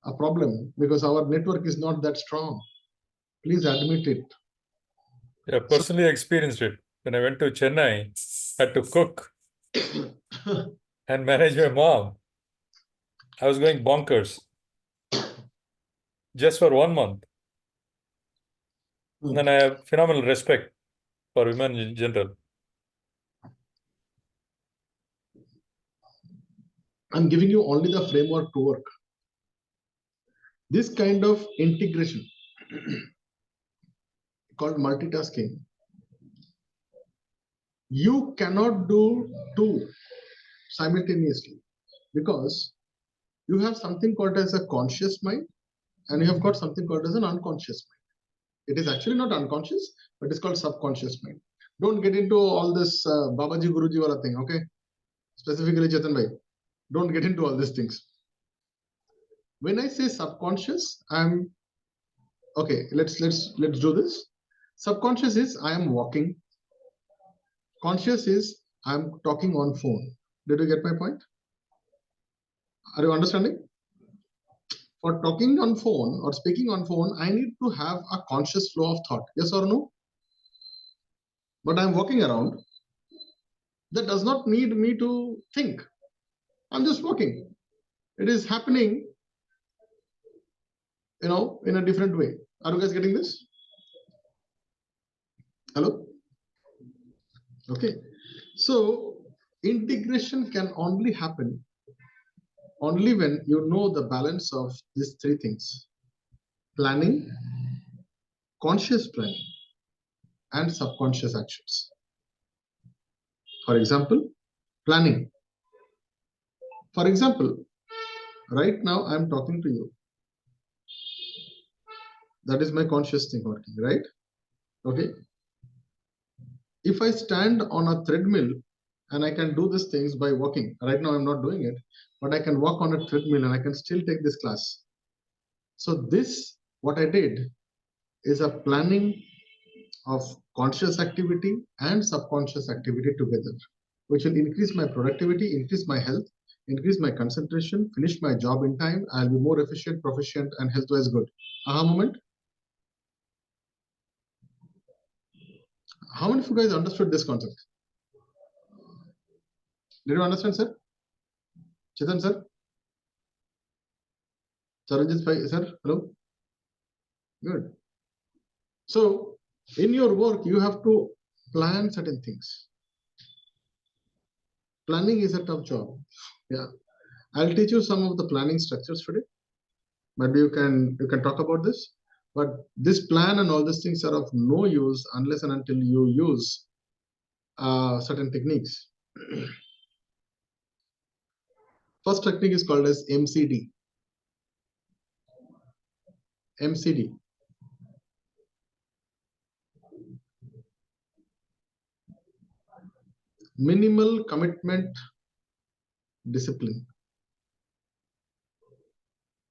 a problem because our network is not that strong. Please admit it. Yeah, personally experienced it. When I went to Chennai, I had to cook and manage my mom. I was going bonkers just for 1 month. And then I have phenomenal respect for women in general. I'm giving you only the framework to work. This kind of integration called multitasking, you cannot do two simultaneously because you have something called as a conscious mind and you have got something called as an unconscious mind. It is actually not unconscious, but it's called subconscious mind. Don't get into all this Babaji Guruji wala thing, okay? Specifically Chetan bhai, don't get into all these things. When I say subconscious, I'm okay. Let's do this. Subconscious is I am walking. Conscious is I'm talking on phone. Did you get my point? Are you understanding? For talking on phone or speaking on phone, I need to have a conscious flow of thought. Yes or no? But I'm walking around. That does not need me to think. I'm just walking. It is happening, in a different way. Are you guys getting this? Hello? Okay. So integration can only happen only when you know the balance of these 3 things: planning, conscious planning, and subconscious actions. For example, planning. For example, right now I'm talking to you. That is my conscious thing working, right? Okay. If I stand on a treadmill and I can do these things by walking, right now I'm not doing it, but I can walk on a treadmill and I can still take this class. So this, what I did, is a planning of conscious activity and subconscious activity together, which will increase my productivity, increase my health, increase my concentration, finish my job in time. I'll be more efficient, proficient, and health-wise good. Aha moment. How many of you guys understood this concept? Did you understand, sir? Chetan, sir? Charanjit, sir? Hello? Good. So, in your work, you have to plan certain things. Planning is a tough job. Yeah. I'll teach you some of the planning structures today. Maybe you can talk about this. But this plan and all these things are of no use unless and until you use certain techniques. First technique is called as MCD. MCD. Minimal commitment discipline.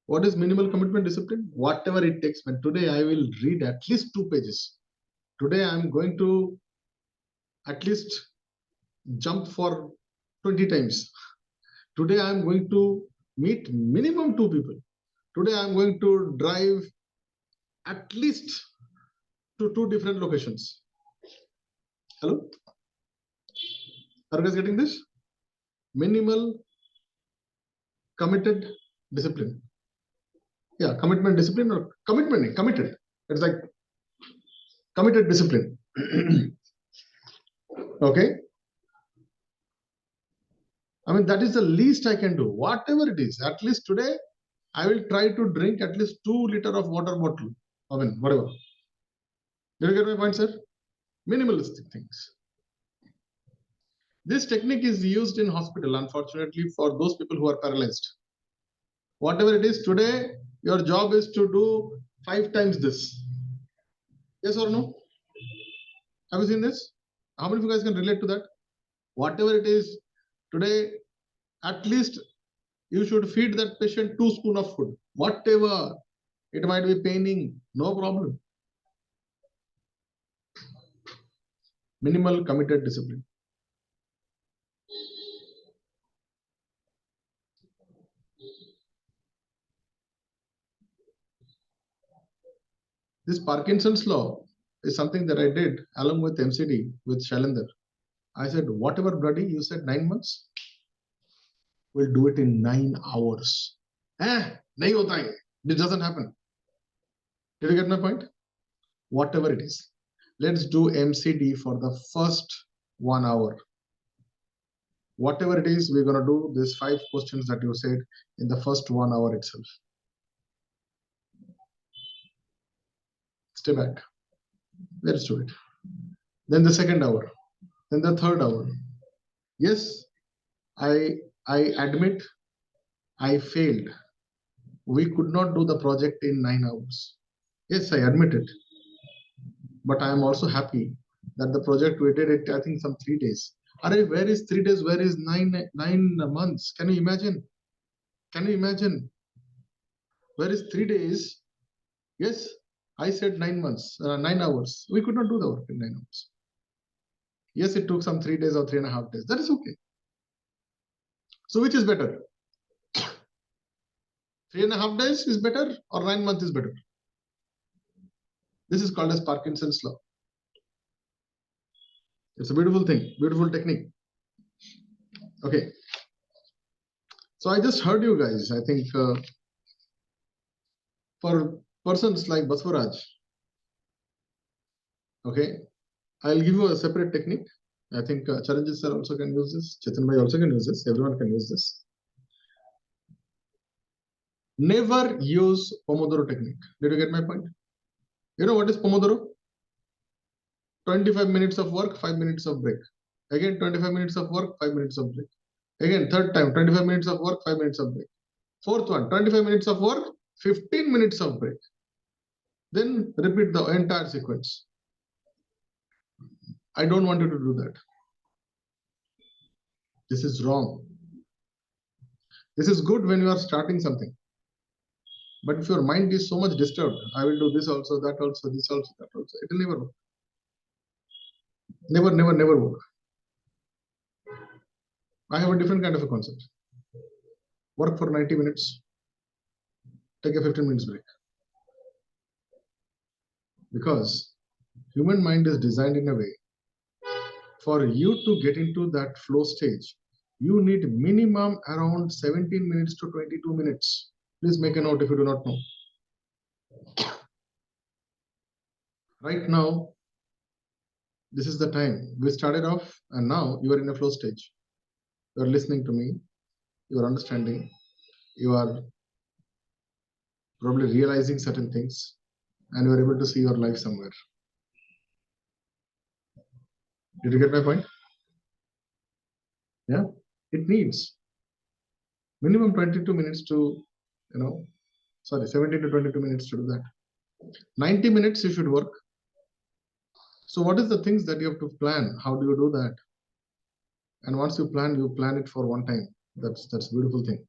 What is minimal commitment discipline? Whatever it takes. When today I will read at least 2 pages. Today I'm going to at least jump for 20 times. Today I'm going to meet minimum 2 people. Today I'm going to drive at least to 2 different locations. Hello? Are you guys getting this? Minimal, committed, discipline. Yeah, commitment, discipline, or commitment, committed. It's like committed discipline. Okay. I mean, that is the least I can do. Whatever it is, at least today, I will try to drink at least 2 liters of water bottle. I mean, whatever. Did you get my point, sir? Minimalistic things. This technique is used in hospital, unfortunately, for those people who are paralyzed. Whatever it is today, your job is to do 5 times this. Yes or no? Have you seen this? How many of you guys can relate to that? Whatever it is today, at least you should feed that patient 2 spoons of food. Whatever it might be paining, no problem. Minimal committed discipline. This Parkinson's law is something that I did along with MCD with Shailendra. I said, whatever bloody you said 9 months, we'll do it in 9 hours. Nahi hota hai. This doesn't happen. Did you get my point? Whatever it is. Let's do MCD for the first 1 hour. Whatever it is, we're going to do these 5 questions that you said in the first 1 hour itself. Stay back. Let's do it. Then the second hour. Then the third hour. Yes, I admit I failed. We could not do the project in 9 hours. Yes, I admit it. But I am also happy that the project we did it, I think, some 3 days. Where is 3 days? Where is 9 months? Can you imagine? Can you imagine? Where is 3 days? Yes, I said 9 months, 9 hours. We could not do the work in 9 hours. Yes, it took some 3 days or 3.5 days. That is okay. So which is better? 3.5 days is better or 9 months is better? This is called as Parkinson's law. It's a beautiful thing, beautiful technique. Okay. So I just heard you guys, I think for persons like Baswaraj, okay, I'll give you a separate technique. I think Charanjit sir also can use this. Chetan bhai also can use this. Everyone can use this. Never use Pomodoro technique. Did you get my point? You know what is Pomodoro? 25 minutes of work, 5 minutes of break. Again, 25 minutes of work, 5 minutes of break. Again, third time, 25 minutes of work, 5 minutes of break. Fourth one, 25 minutes of work, 15 minutes of break. Then repeat the entire sequence. I don't want you to do that. This is wrong. This is good when you are starting something. But if your mind is so much disturbed, I will do this also, that also, this also, that also, it will never work. Never work. I have a different kind of a concept. Work for 90 minutes, take a 15 minutes break. Because human mind is designed in a way for you to get into that flow stage. You need minimum around 17 minutes to 22 minutes. Please make a note if you do not know. Right now, this is the time. We started off and now you are in a flow stage. You are listening to me. You are understanding. You are probably realizing certain things and you are able to see your life somewhere. Did you get my point? Yeah, it needs minimum 22 minutes to, 17 to 22 minutes to do that. 90 minutes you should work. So what is the things that you have to plan? How do you do that? And once you plan it for one time. That's a beautiful thing.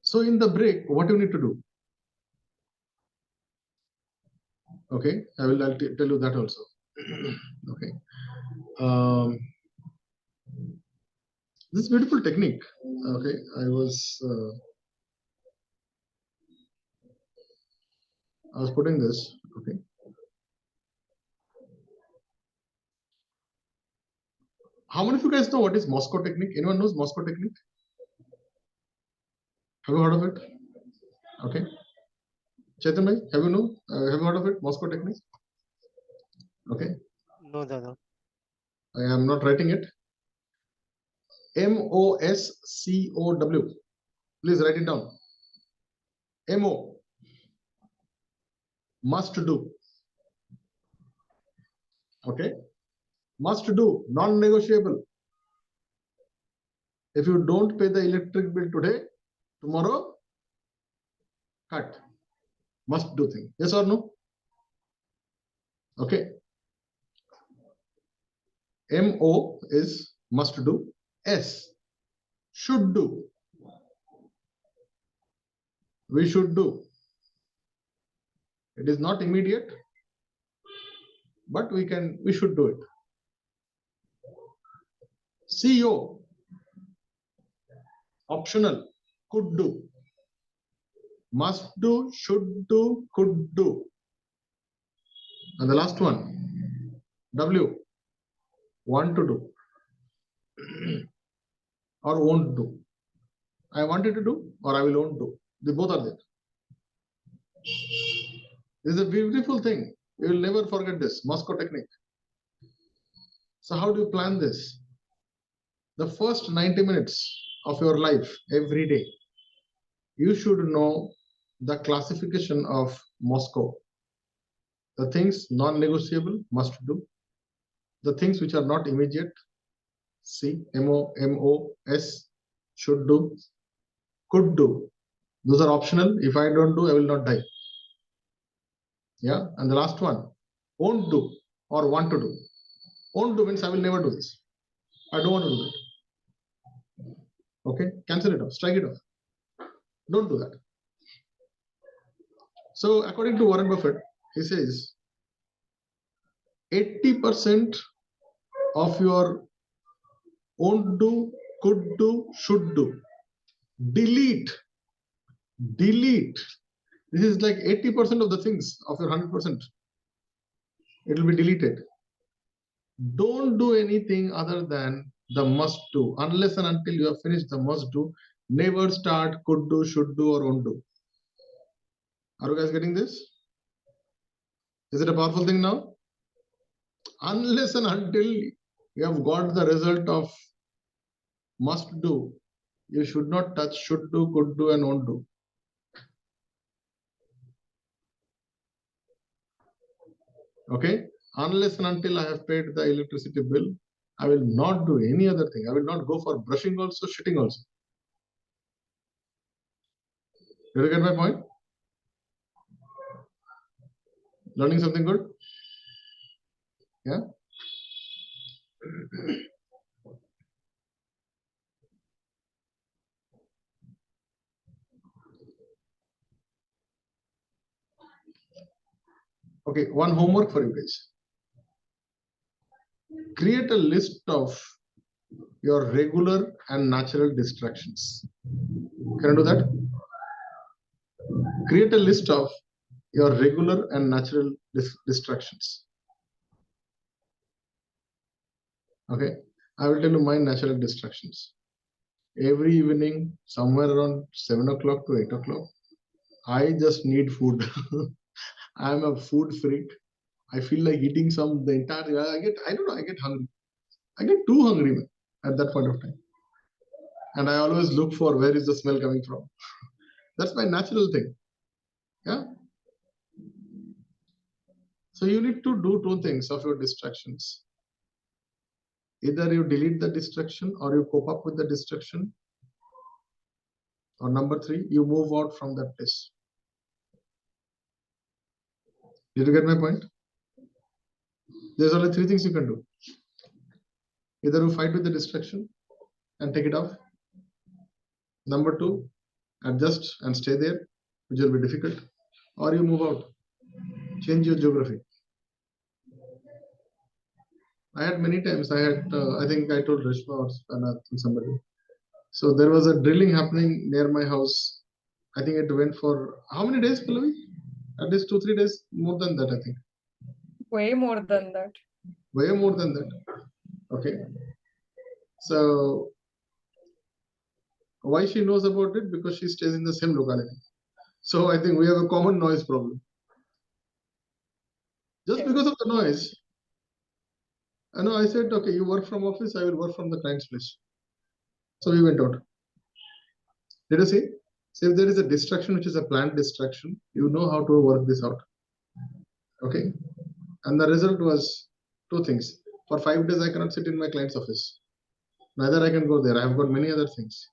So in the break, what do you need to do? Okay, I'll tell you that also. Okay. This beautiful technique. Okay, I was I was putting this. Okay. How many of you guys know what is Moscow technique? Anyone knows Moscow technique? Have you heard of it? Okay. Chetan bhai, have you heard of it? Moscow technique? Okay. No, Dada. I am not writing it. MOSCOW. Please write it down. MO. Must do. Okay. Must do. Non-negotiable. If you don't pay the electric bill today, tomorrow, cut. Must do thing. Yes or no? Okay. MO is must do. S, should do. We should do. It is not immediate, but we should do it. CO, optional, could do. Must do, should do, could do. And the last one, W, want to do or won't do. I wanted to do or I will won't do. They both are there. This is a beautiful thing. You will never forget this Moscow technique. So how do you plan this? The first 90 minutes of your life every day, you should know the classification of Moscow. The things non-negotiable, must do. The things which are not immediate, C, MO, MOS, should do, could do. Those are optional. If I don't do, I will not die. Yeah. And the last one, won't do or want to do. Won't do means I will never do this. I don't want to do that. Okay. Cancel it off. Strike it off. Don't do that. So according to Warren Buffett, he says 80% of your won't do, could do, should do. Delete. This is like 80% of the things of your 100%. It will be deleted. Don't do anything other than the must do. Unless and until you have finished the must do, never start could do, should do, or won't do. Are you guys getting this? Is it a powerful thing now? Unless and until you have got the result of must do, you should not touch should do, could do, and won't do. Okay, unless and until I have paid the electricity bill, I will not do any other thing. I will not go for brushing also, shitting also. Did you get my point? Learning something good? Yeah. Okay, one homework for you guys. Create a list of your regular and natural distractions. Can I do that? Create a list of your regular and natural distractions. Okay, I will tell you my natural distractions. Every evening, somewhere around 7 o'clock to 8 o'clock, I just need food. I'm a food freak. I feel like eating the entire. I don't know. I get hungry. I get too hungry at that point of time, and I always look for where is the smell coming from. That's my natural thing. Yeah. So you need to do two things of your distractions. Either you delete the distraction or you cope up with the distraction. Or number three, you move out from that place. Did you get my point? There's only three things you can do. Either you fight with the distraction and take it off. Number two, adjust and stay there, which will be difficult. Or you move out, change your geography. I had many times, I think I told Rishma or Nath and somebody. So there was a drilling happening near my house. I think it went for how many days, Pallavi? At least 2-3 days, more than that, I think. Way more than that. Way more than that. Okay. So why she knows about it? Because she stays in the same locality. So I think we have a common noise problem. Just Yeah. because of the noise, I said, okay, you work from office, I will work from the client's place. So we went out. Did you see? So if there is a distraction, which is a planned distraction, you know how to work this out. Okay. And the result was two things. For 5 days, I cannot sit in my client's office. Neither I can go there. I have got many other things.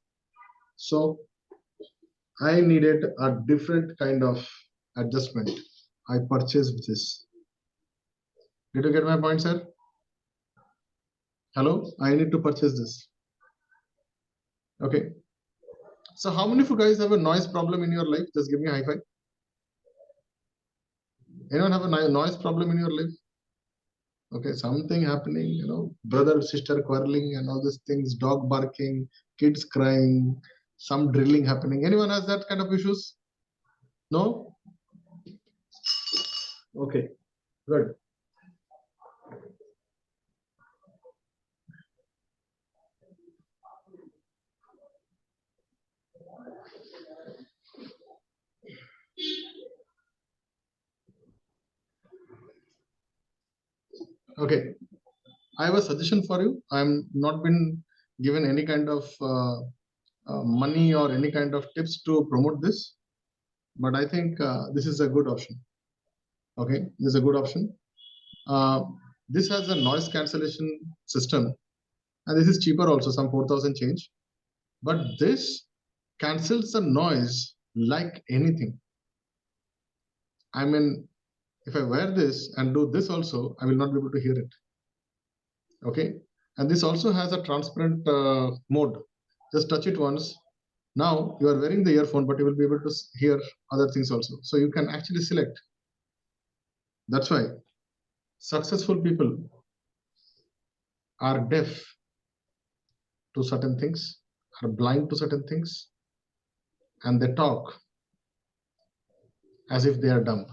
So I needed a different kind of adjustment. I purchased this. Did you get my point, sir? Hello? I need to purchase this. Okay. So how many of you guys have a noise problem in your life? Just give me a high five. Anyone have a noise problem in your life? Okay, something happening, brother, sister quarreling and all these things, dog barking, kids crying, some drilling happening. Anyone has that kind of issues? No? Okay, good. Okay, I have a suggestion for you. I'm not been given any kind of money or any kind of tips to promote this, but I think this is a good option. Okay, this is a good option. This has a noise cancellation system, and this is cheaper also, some 4,000 change. But this cancels the noise like anything. I mean, if I wear this and do this also, I will not be able to hear it. Okay, and this also has a transparent mode. Just touch it once. Now you are wearing the earphone, but you will be able to hear other things also. So you can actually select. That's why successful people are deaf to certain things, are blind to certain things, and they talk as if they are dumb.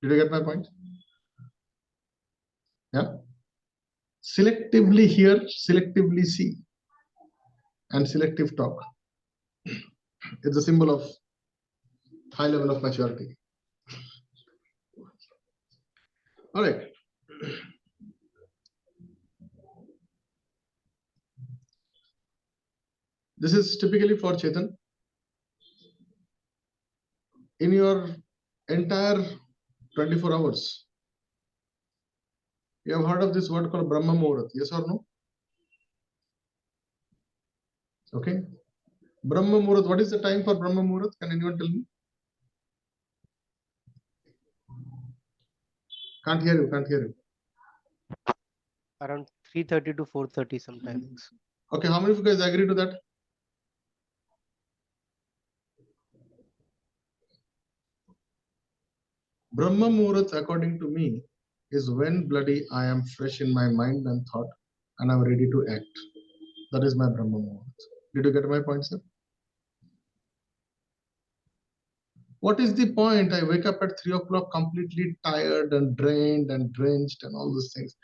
Did you get my point? Yeah. Selectively hear, selectively see, and selective talk. It's a symbol of high level of maturity. All right. This is typically for Chetan. In your entire 24 hours, you have heard of this word called Brahma Muhurat, yes or no? Okay. Brahma Muhurat, what is the time for Brahma Muhurat? Can anyone tell me? Can't hear you. Around 3:30 to 4:30 sometimes. Okay, how many of you guys agree to that? Brahma Muhurat, according to me, is when bloody I am fresh in my mind and thought and I'm ready to act. That is my Brahma Muhurat. Did you get my point, sir? What is the point? I wake up at 3 o'clock completely tired and drained and drenched and all those things.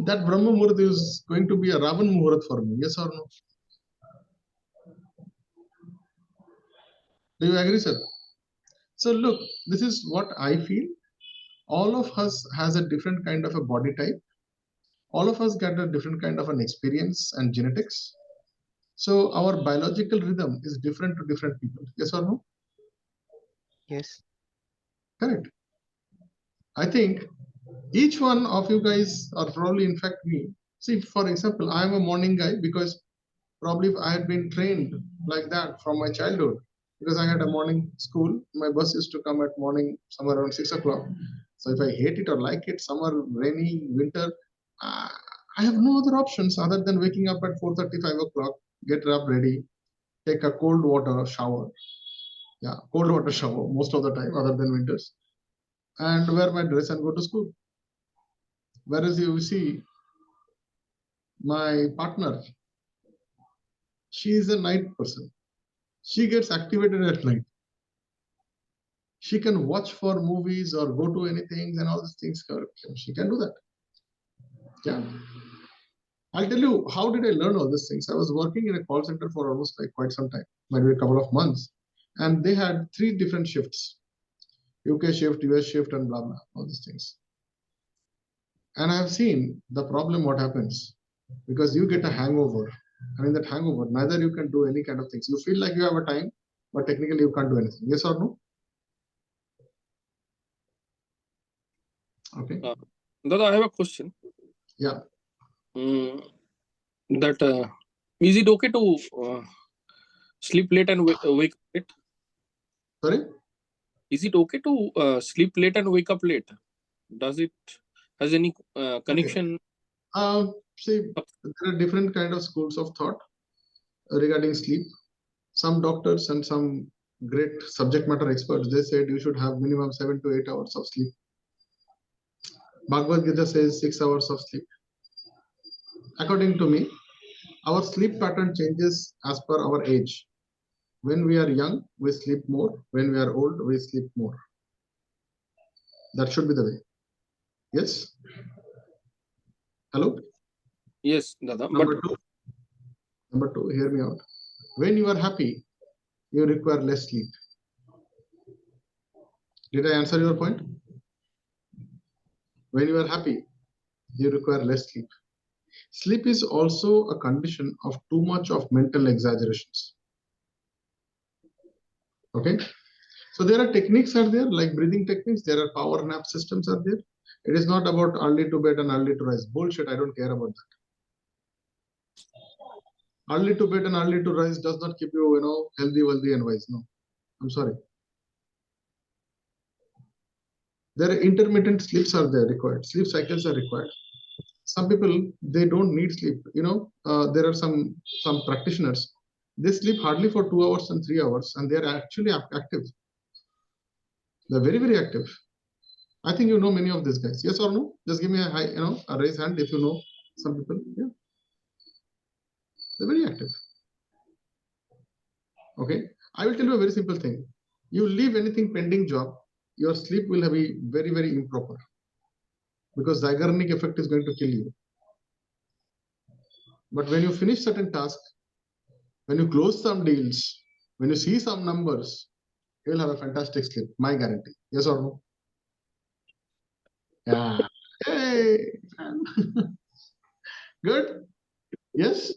That Brahma Muhurat is going to be a Ravan Muhurat for me, yes or no? Do you agree, sir? So look, this is what I feel. All of us has a different kind of a body type. All of us get a different kind of an experience and genetics. So our biological rhythm is different to different people. Yes or no? Yes. Correct. I think each one of you guys are probably, in fact, me. See, for example, I am a morning guy because probably I had been trained like that from my childhood because I had a morning school. My bus used to come at morning somewhere around 6 o'clock. So if I hate it or like it, summer, rainy, winter, I have no other options other than waking up at 4:30, 5 o'clock, get up ready, take a cold water shower. Yeah, cold water shower most of the time other than winters, and wear my dress and go to school. Whereas you see my partner, she is a night person. She gets activated at night. She can watch for movies or go to anything and all these things. She can do that. Yeah. I'll tell you, how did I learn all these things? I was working in a call center for almost like quite some time, maybe a couple of months. And they had 3 different shifts, UK shift, US shift, and blah, blah, all these things. And I've seen the problem, what happens, because you get a hangover. And in that hangover, neither you can do any kind of things. You feel like you have a time, but technically you can't do anything. Yes or no? Okay. Dada, I have a question. Yeah. That is it okay to sleep late and wake up late? Sorry? Is it okay to sleep late and wake up late? Does it has any connection? See, there are different kind of schools of thought regarding sleep. Some doctors and some great subject matter experts, they said you should have minimum 7 to 8 hours of sleep. Bhagavad Gita says 6 hours of sleep. According to me, our sleep pattern changes as per our age. When we are young, we sleep more. When we are old, we sleep more. That should be the way. Yes? Hello? Yes, Dada. Number two, hear me out. When you are happy, you require less sleep. Did I answer your point? When you are happy, you require less sleep. Sleep is also a condition of too much of mental exaggerations. Okay? So there are techniques are there, like breathing techniques. There are power nap systems are there. It is not about early to bed and early to rise. Bullshit, I don't care about that. Early to bed and early to rise does not keep you, healthy, wealthy, and wise. No, I'm sorry. There are intermittent sleeps are there required. Sleep cycles are required. Some people, they don't need sleep. There are some practitioners. They sleep hardly for 2 hours and 3 hours, and they are actually active. They're very, very active. I think you know many of these guys. Yes or no? Just give me a high, a raise hand if you know some people. Yeah, they're very active. Okay, I will tell you a very simple thing. You leave anything pending job, your sleep will be very, very improper, because Zeigarnik effect is going to kill you. But when you finish certain tasks, when you close some deals, when you see some numbers, you will have a fantastic sleep. My guarantee. Yes or no? Yeah. Hey. Good. Yes.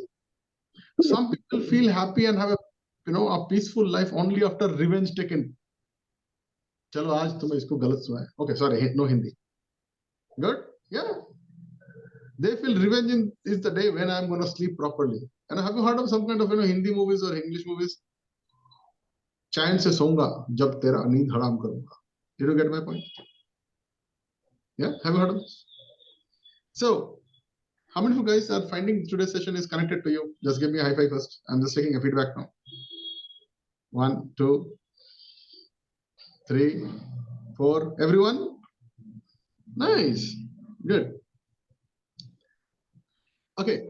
Some people feel happy and have a peaceful life only after revenge taken. Chalo, aaj tumhe isko galat suna hai. Okay, sorry, no Hindi. Good. Yeah. They feel revenge is the day when I'm going to sleep properly. And have you heard of some kind of Hindi movies or English movies? चैन से सोऊंगा जब तेरा नींद हराम करूंगा. Did you get my point? Yeah, have you heard of this? So, how many of you guys are finding today's session is connected to you? Just give me a high five first. I'm just taking a feedback now. 1, 2, 3, 4. Everyone? Nice. Good. Okay.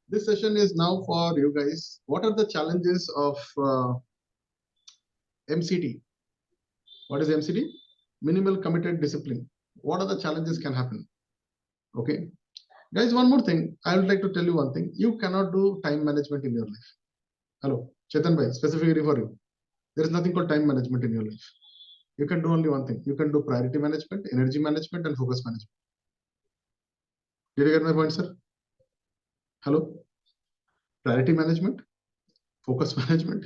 This session is now for you guys. What are the challenges of MCD? What is MCD? Minimal committed discipline. What are the challenges can happen? Okay. Guys, one more thing. I would like to tell you one thing. You cannot do time management in your life. Hello, Chetan bhai, specifically for you. There is nothing called time management in your life. You can do only one thing. You can do priority management, energy management, and focus management. Did you get my point, sir? Hello? Priority management, focus management,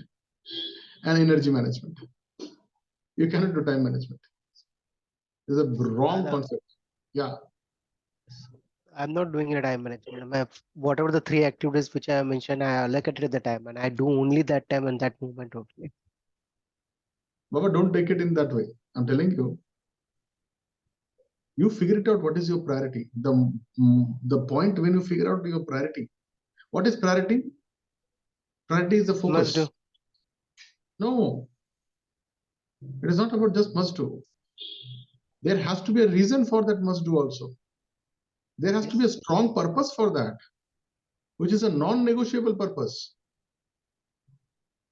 and energy management. You cannot do time management. This is a wrong concept. Yeah. I'm not doing a time management. Whatever the 3 activities which I mentioned, I allocated the time and I do only that time and that moment only. Baba, don't take it in that way. I'm telling you. You figure it out. What is your priority? The point when you figure out your priority. What is priority? Priority is the focus. Must do. No. It is not about just must do. There has to be a reason for that must do also. There has to be a strong purpose for that, which is a non-negotiable purpose.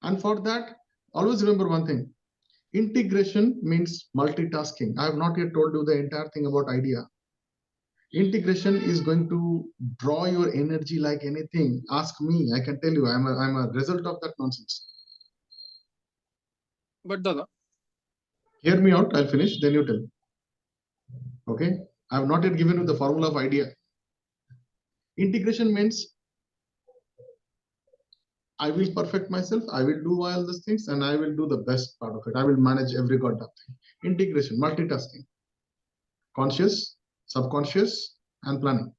And for that, always remember one thing. Integration means multitasking. I have not yet told you the entire thing about idea. Integration is going to draw your energy like anything. Ask me, I can tell you, I'm a result of that nonsense. But Dada, Hear me out, I'll finish, then you tell. Okay, I have not yet given you the formula of idea. Integration means I will perfect myself, I will do all these things, and I will do the best part of it. I will manage every goddamn thing. Integration, multitasking, conscious, subconscious, and planning.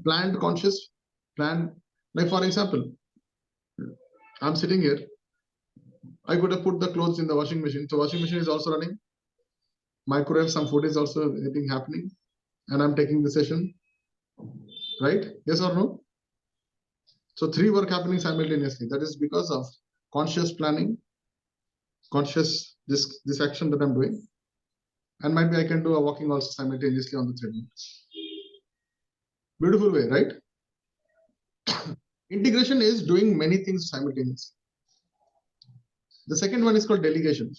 Planned, conscious, planned. Like for example, I'm sitting here. I could have put the clothes in the washing machine. So washing machine is also running. Microwave, some food is also happening, and I'm taking the session. Right? Yes or no? So 3 work happening simultaneously. That is because of conscious planning, conscious this action that I'm doing, and might be I can do a walking also simultaneously on the treadmill. Beautiful way, right? Integration is doing many things simultaneously. The second one is called delegation.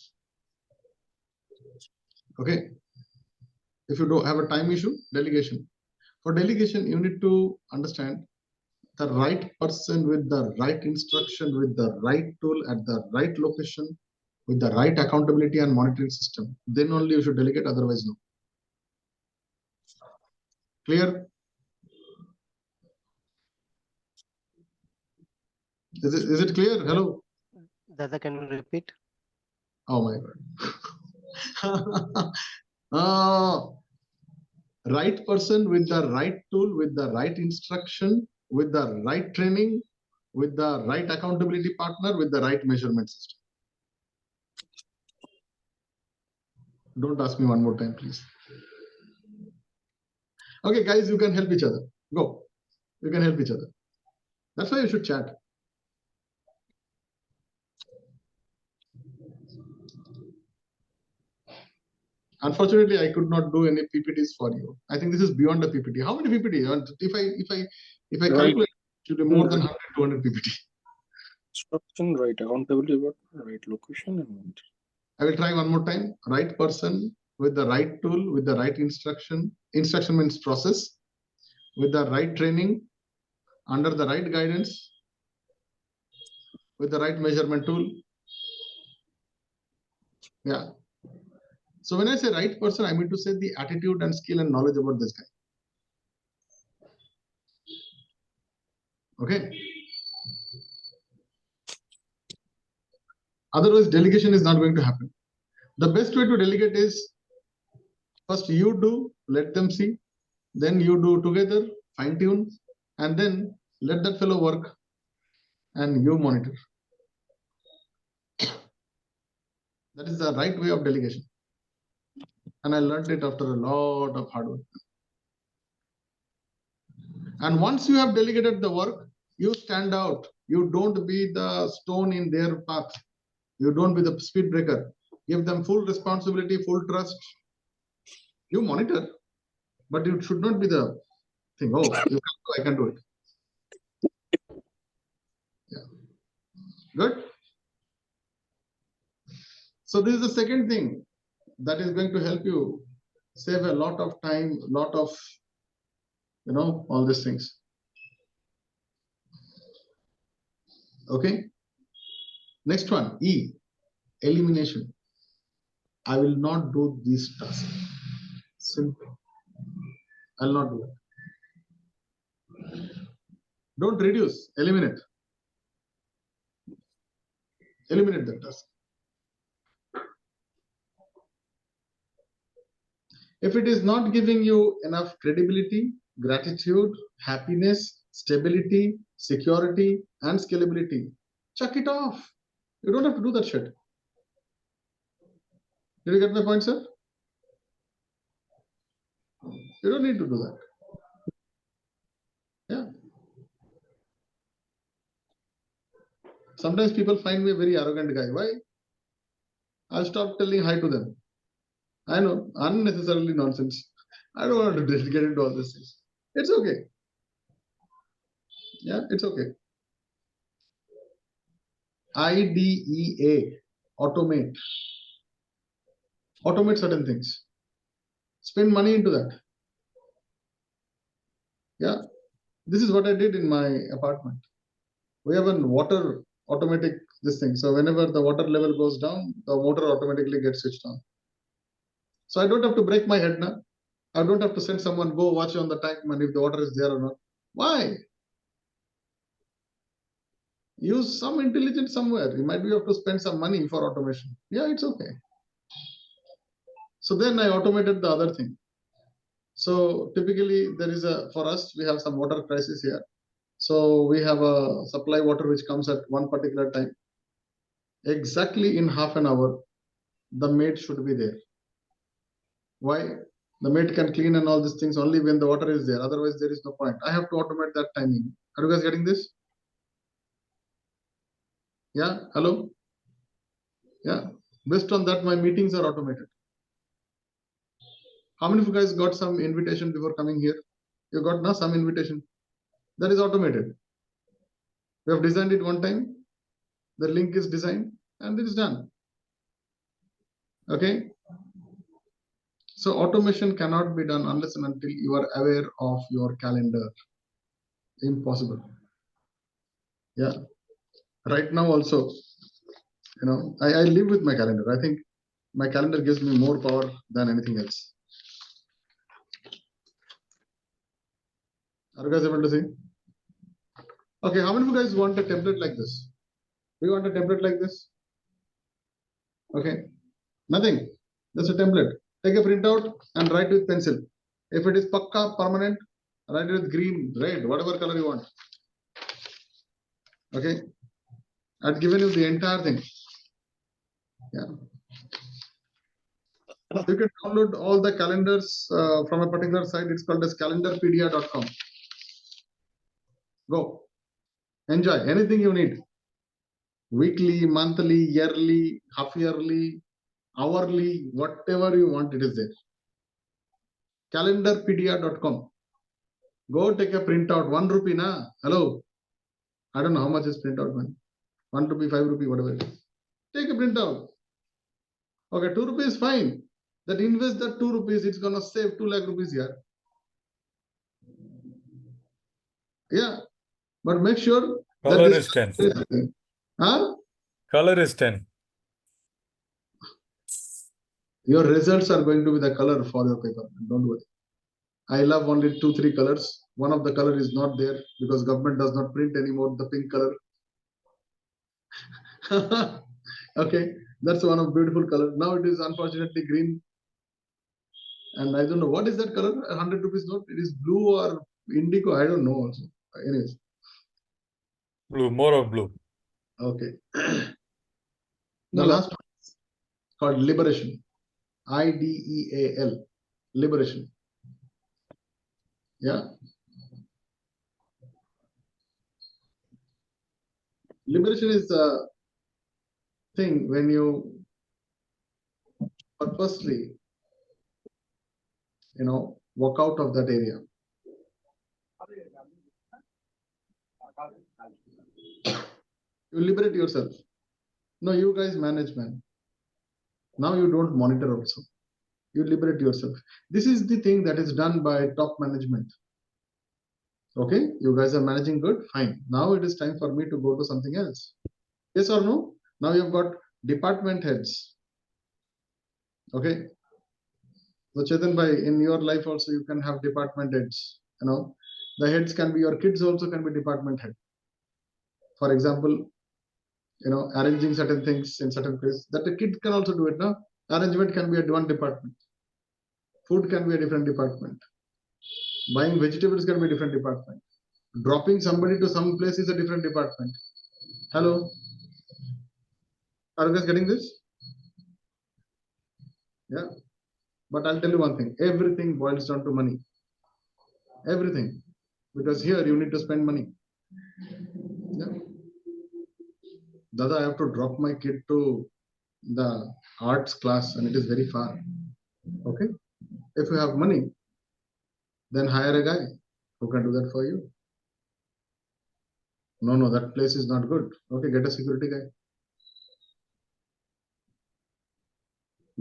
Okay. If you don't have a time issue, delegation. For delegation, you need to understand the right person with the right instruction, with the right tool at the right location, with the right accountability and monitoring system. Then only you should delegate, otherwise no. Clear? Is it clear? Hello? Dada, can you repeat? Oh my God. Right person with the right tool, with the right instruction, with the right training, with the right accountability partner, with the right measurement system. Don't ask me one more time, please. Okay, guys, you can help each other. Go. You can help each other. That's why you should chat. Unfortunately, I could not do any PPTs for you. I think this is beyond a PPT. How many PPTs? If I calculate, it should be more than 100, 200 PPT. Instruction, right accountability, right location, and I will try one more time. Right person with the right tool, with the right instruction. Instruction means process. With the right training, under the right guidance, with the right measurement tool. Yeah. So when I say right person, I mean to say the attitude and skill and knowledge about this guy. Okay. Otherwise, delegation is not going to happen. The best way to delegate is first you do, let them see, then you do together, fine tune, and then let that fellow work and you monitor. That is the right way of delegation. And I learned it after a lot of hard work. And once you have delegated the work, you stand out. You don't be the stone in their path. You don't be the speed breaker. Give them full responsibility, full trust. You monitor, but it should not be the thing. Oh, you can do, I can do it. Yeah. Good. So this is the second thing that is going to help you save a lot of time, lot of, all these things. Okay. Next one, E, elimination. I will not do this task. Simple. I'll not do it. Don't reduce, eliminate. Eliminate the task. If it is not giving you enough credibility, gratitude, happiness, stability, security, and scalability, chuck it off. You don't have to do that shit. Did you get my point, sir? You don't need to do that. Yeah. Sometimes people find me a very arrogant guy. Why? I'll stop telling hi to them. I know, unnecessarily nonsense. I don't want to get into all these things. It's okay. Yeah, it's okay. IDEA, automate certain things. Spend money into that. Yeah, this is what I did in my apartment. We have a water automatic this thing. So whenever the water level goes down, the motor automatically gets switched on. So I don't have to break my head now. I don't have to send someone go watch on the tank and if the water is there or not. Why? Use some intelligence somewhere. You might be have to spend some money for automation. Yeah, it's okay. So then I automated the other thing. So typically there is for us, we have some water crisis here. So we have a supply water which comes at one particular time. Exactly in half an hour, the maid should be there. Why? The maid can clean and all these things only when the water is there. Otherwise, there is no point. I have to automate that timing. Are you guys getting this? Yeah, hello? Yeah, based on that, my meetings are automated. How many of you guys got some invitation before coming here? You got now some invitation. That is automated. We have designed it one time. The link is designed and it is done. Okay. So automation cannot be done unless and until you are aware of your calendar. Impossible. Yeah. Right now also, you know, I live with my calendar. I think my calendar gives me more power than anything else. Are you guys able to see? Okay, how many of you guys want a template like this? Do you want a template like this? Okay, nothing. Just a template. Take a printout and write with pencil. If it is pakka permanent, write it with green, red, whatever color you want. Okay, I've given you the entire thing. Yeah. So you can download all the calendars from a particular site. It's called as calendarpedia.com. Go. Enjoy anything you need. Weekly, monthly, yearly, half yearly, hourly, whatever you want, it is there. Calendarpedia.com. Go take a printout. 1 rupee, na? Hello. I don't know how much is printout, man. 1 rupee, 5 rupee, whatever it is. Take a printout. Okay, 2 rupees, fine. That invest that 2 rupees, it's gonna save 2 lakh rupees here. Yeah, but make sure Color that is 10. Huh? Color is 10. Your results are going to be the color for your paper. Don't worry. I love only 2-3 colors. One of the color is not there because government does not print anymore the pink color. Okay, that's one of beautiful color. Now it is unfortunately green. And I don't know what is that color. 100 rupees note. It is blue or indigo. I don't know also. Anyways. Blue, more of blue. Okay. The last one is called liberation. IDEAL. Liberation. Yeah. Liberation is the thing when you purposely, you know, walk out of that area. You liberate yourself. No, you guys manage, man. Now you don't monitor also. You liberate yourself. This is the thing that is done by top management. Okay, you guys are managing good, fine. Now it is time for me to go to something else. Yes or no? Now you've got department heads. Okay. So Chetan bhai, in your life also you can have department heads. You know, the heads can be your kids also can be department head. For example, you know, arranging certain things in certain place that the kid can also do it now. Arrangement can be at one department. Food can be a different department. Buying vegetables can be a different department. Dropping somebody to some place is a different department. Hello. Are you guys getting this? Yeah. But I'll tell you one thing. Everything boils down to money. Everything. Because here you need to spend money. Yeah. Dada, I have to drop my kid to the arts class and it is very far. Okay. If you have money, then hire a guy who can do that for you. No, that place is not good. Okay, get a security guy.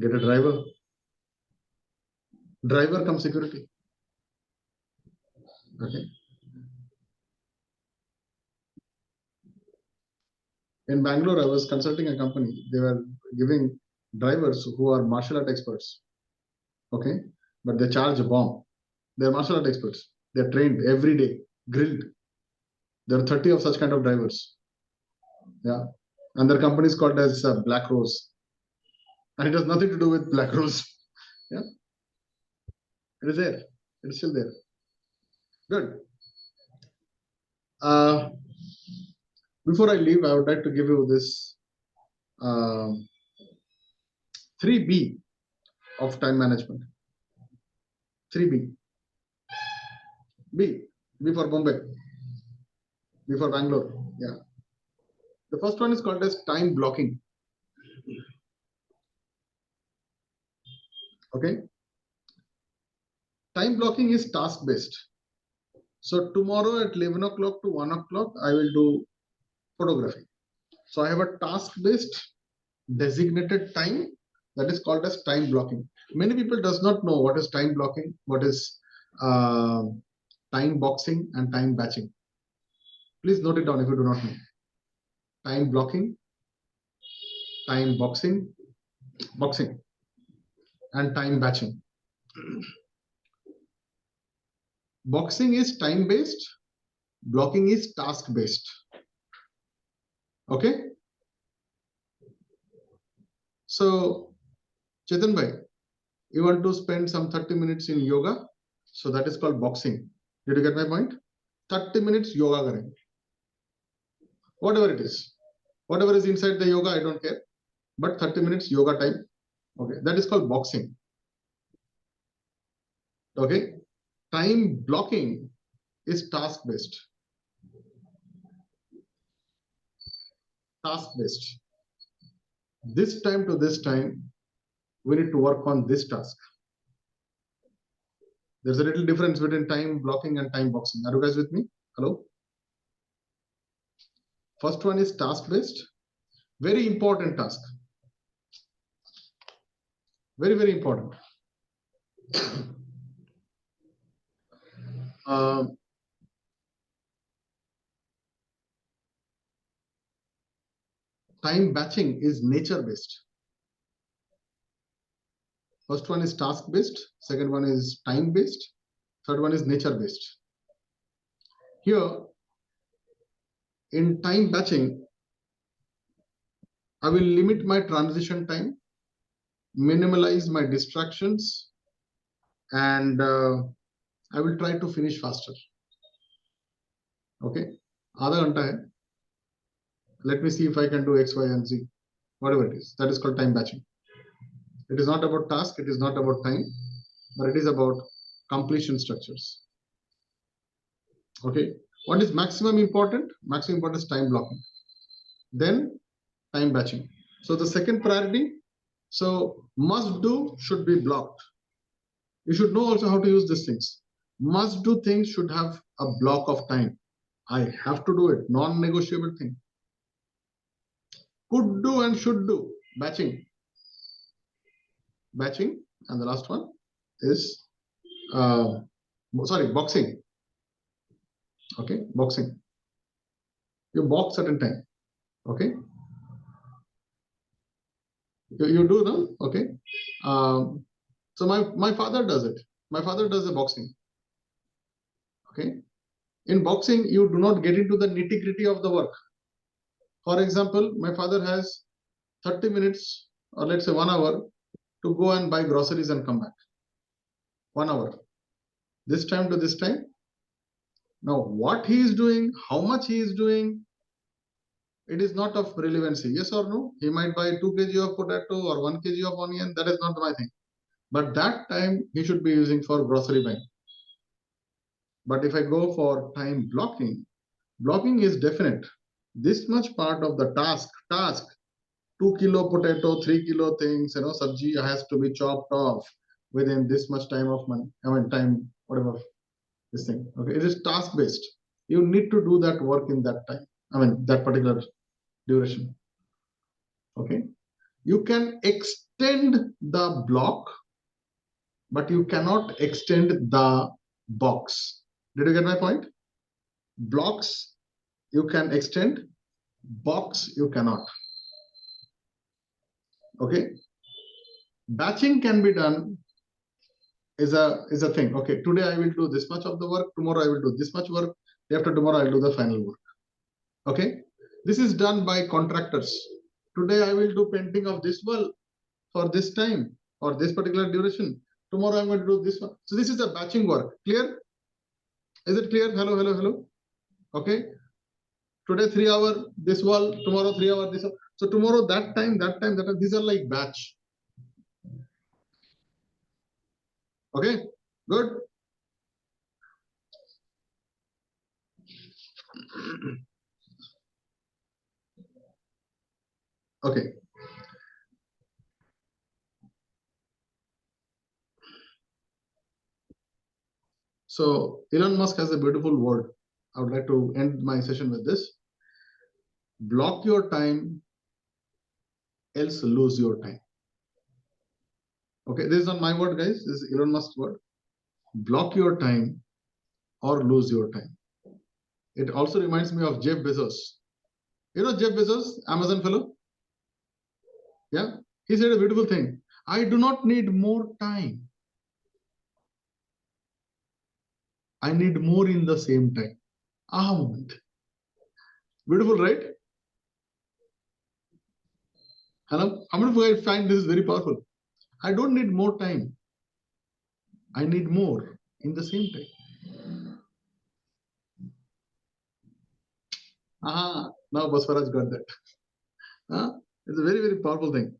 Get a driver. Driver come security. Okay. In Bangalore, I was consulting a company. They were giving drivers who are martial art experts. Okay. But they charge a bomb. They're martial art experts. They're trained every day, grilled. There are 30 of such kind of drivers. Yeah. And their company is called as Black Rose. And it has nothing to do with Black Rose. Yeah. It is there. It is still there. Good. Before I leave, I would like to give you this 3B of time management. 3B. B for Bombay. B for Bangalore. Yeah. The first one is called as time blocking. Okay. Time blocking is task based. So tomorrow at 11 o'clock to 1 o'clock, I will do photography. So I have a task based designated time that is called as time blocking. Many people does not know what is time blocking, what is time boxing and time batching. Please note it down if you do not know. Time blocking, time boxing, and time batching. Boxing is time based, blocking is task based. Okay. So Chetan bhai, you want to spend some 30 minutes in yoga, so that is called boxing. Did you get my point? 30 minutes yoga karenge. Whatever it is, whatever is inside the yoga, I don't care, but 30 minutes yoga time. Okay, that is called boxing. Okay, time blocking is task based. Task based. This time to this time, we need to work on this task. There's a little difference between time blocking and time boxing. Are you guys with me? Hello? First one is task based. Very important task. Very, very important. Time batching is nature based. First one is task based. Second one is time based. Third one is nature based. Here, in time batching, I will limit my transition time, minimalize my distractions, and I will try to finish faster. Okay, आधा घंटा है. Let me see if I can do X, Y, and Z, whatever it is. That is called time batching. It is not about task, it is not about time, but it is about completion structures. Okay, what is maximum important? Maximum important is time blocking. Then time batching. So the second priority, so must do should be blocked. You should know also how to use these things. Must do things should have a block of time. I have to do it, non-negotiable thing. Could do and should do, batching. Batching, and the last one is boxing. Okay, boxing. You box certain time. Okay. You do, no? Okay. So my father does it. My father does the boxing. Okay. In boxing, you do not get into the nitty-gritty of the work. For example, my father has 30 minutes or let's say 1 hour to go and buy groceries and come back. 1 hour. This time to this time. Now, what he is doing, how much he is doing, it is not of relevancy. Yes or no? He might buy 2 kg of potato or 1 kg of onion. That is not my thing. But that time he should be using for grocery buying. But if I go for time blocking, blocking is definite. This much part of the task, 2 kilo potato, 3 kilo things, sabji has to be chopped off within this much time of money. Time, whatever this thing. Okay, it is task based. You need to do that work in that time. That particular duration. Okay, you can extend extend the block, but you cannot extend the box. Did you get my point? Blocks you can extend, box you cannot. Okay. Batching can be done is a thing. Okay, today I will do this much of the work, tomorrow I will do this much work, day after tomorrow I'll do the final work. Okay, this is done by contractors. Today I will do painting of this wall for this time or this particular duration. Tomorrow I'm going to do this one. So this is a batching work. Clear? Is it clear? Hello, hello, hello. Okay. Today 3 hour this wall, tomorrow 3 hour this. So tomorrow that time, that time. These are like batch. Okay, good. Okay. So Elon Musk has a beautiful word. I would like to end my session with this. Block your time, else lose your time. Okay, this is not my word, guys. This is Elon Musk's word. Block your time or lose your time. It also reminds me of Jeff Bezos. You know Jeff Bezos, Amazon fellow? Yeah, he said a beautiful thing. I do not need more time. I need more in the same time. Aha moment. Beautiful, right? Hello? How many of you find this is very powerful? I don't need more time. I need more in the same time. Aha, now Baswaraj got that. It's a very, very powerful thing.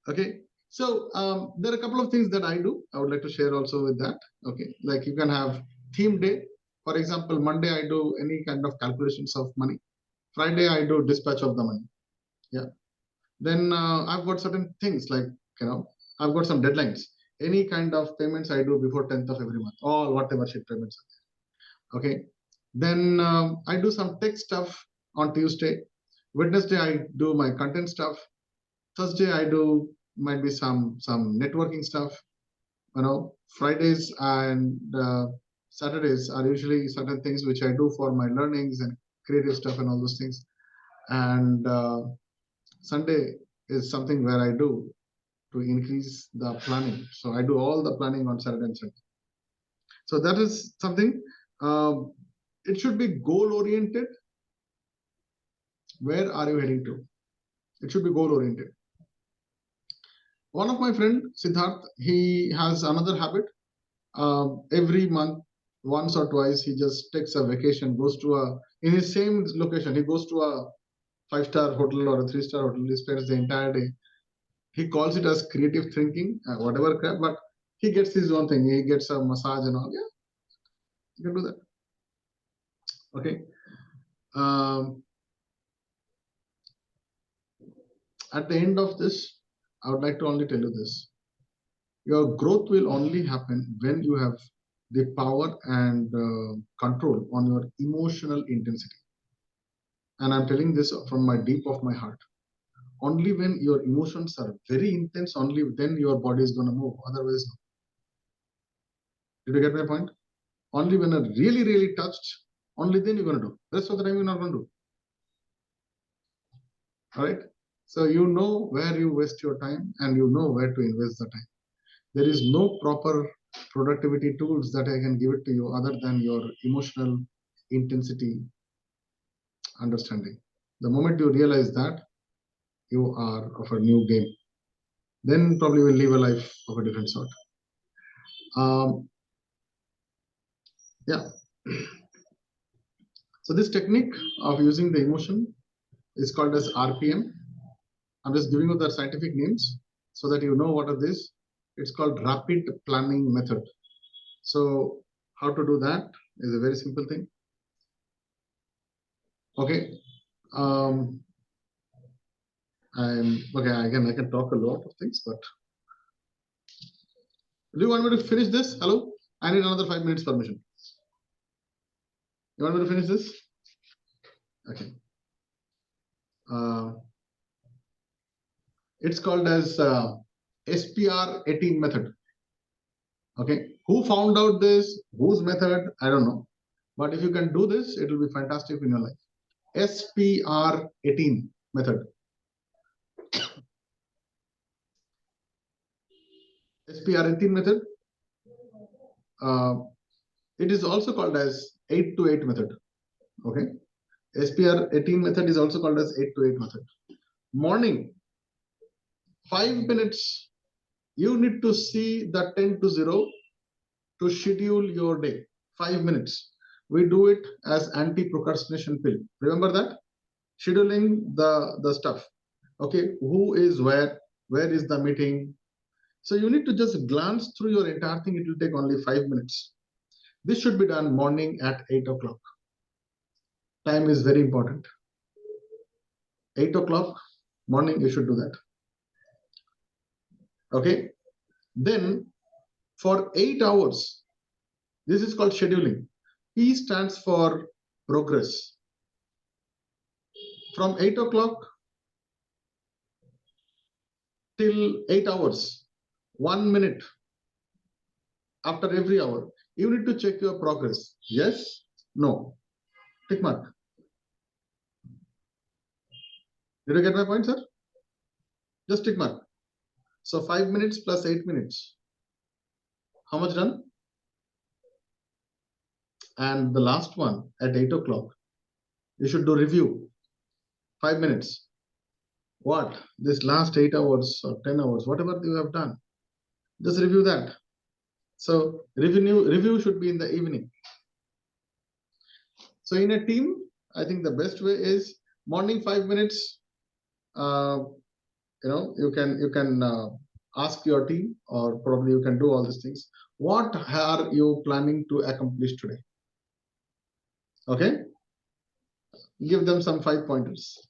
Okay, so there are a couple of things that I do. I would like to share also with that. Okay, like you can have theme day. For example, Monday I do any kind of calculations of money. Friday I do dispatch of the money. Yeah. Then I've got certain things like, I've got some deadlines. Any kind of payments I do before 10th of every month, all whatever shit payments are there. Okay. Then I do some tech stuff on Tuesday. Wednesday I do my content stuff. Thursday I do might be some networking stuff. Fridays and Saturdays are usually certain things which I do for my learnings and creative stuff and all those things. And Sunday is something where I do to increase the planning. So I do all the planning on Saturday and Sunday. So that is something. It should be goal oriented. Where are you heading to? It should be goal oriented. One of my friend Siddharth, he has another habit. Every month, once or twice, he just takes a vacation, goes to in his same location. He goes to a 5-star hotel or a 3-star hotel. He spends the entire day. He calls it as creative thinking, whatever crap, but he gets his own thing. He gets a massage and all. Yeah, you can do that. Okay. At the end of this, I would like to only tell you this. Your growth will only happen when you have the power and control on your emotional intensity. And I'm telling this from my deep of my heart. Only when your emotions are very intense, only then your body is going to move. Otherwise, no. Did you get my point? Only when you're really, really touched, only then you're going to do. Rest of the time, you're not going to do. All right. So you know where you waste your time and you know where to invest the time. There is no proper productivity tools that I can give it to you other than your emotional intensity understanding. The moment you realize that, you are of a new game. Then probably will live a life of a different sort. Yeah. So this technique of using the emotion is called as RPM. I'm just giving you the scientific names so that you know what are this. It's called rapid planning method. So how to do that is a very simple thing. Okay. Again, I can talk a lot of things, but do you want me to finish this? Hello? I need another 5 minutes permission. You want me to finish this? Okay. It's called as SPR 18 method. Okay, who found out this? Whose method? I don't know. But if you can do this, it will be fantastic in your life. SPR 18 method. SPR 18 method. It is also called as 8 to 8 method. Okay, SPR 18 method is also called as 8 to 8 method. Morning, 5 minutes. You need to see the 10 to 0 to schedule your day. 5 minutes. We do it as anti-procrastination pill. Remember that? Scheduling the stuff. Okay, who is where is the meeting? So you need to just glance through your entire thing. It will take only 5 minutes. This should be done morning at 8 o'clock. Time is very important. 8 o'clock morning, you should do that. Okay, then for 8 hours, this is called scheduling. P stands for progress. From 8 o'clock till 8 hours, 1 minute after every hour, you need to check your progress. Yes, no, tick mark. Did you get my point, sir? Just tick mark. So 5 minutes plus 8 minutes. How much done? And the last one at 8 o'clock, you should do review. 5 minutes. What? This last 8 hours or 10 hours, whatever you have done, just review that. So review should be in the evening. So in a team, I think the best way is morning 5 minutes. You can ask your team, or probably you can do all these things. What are you planning to accomplish today? Okay, give them some 5 pointers.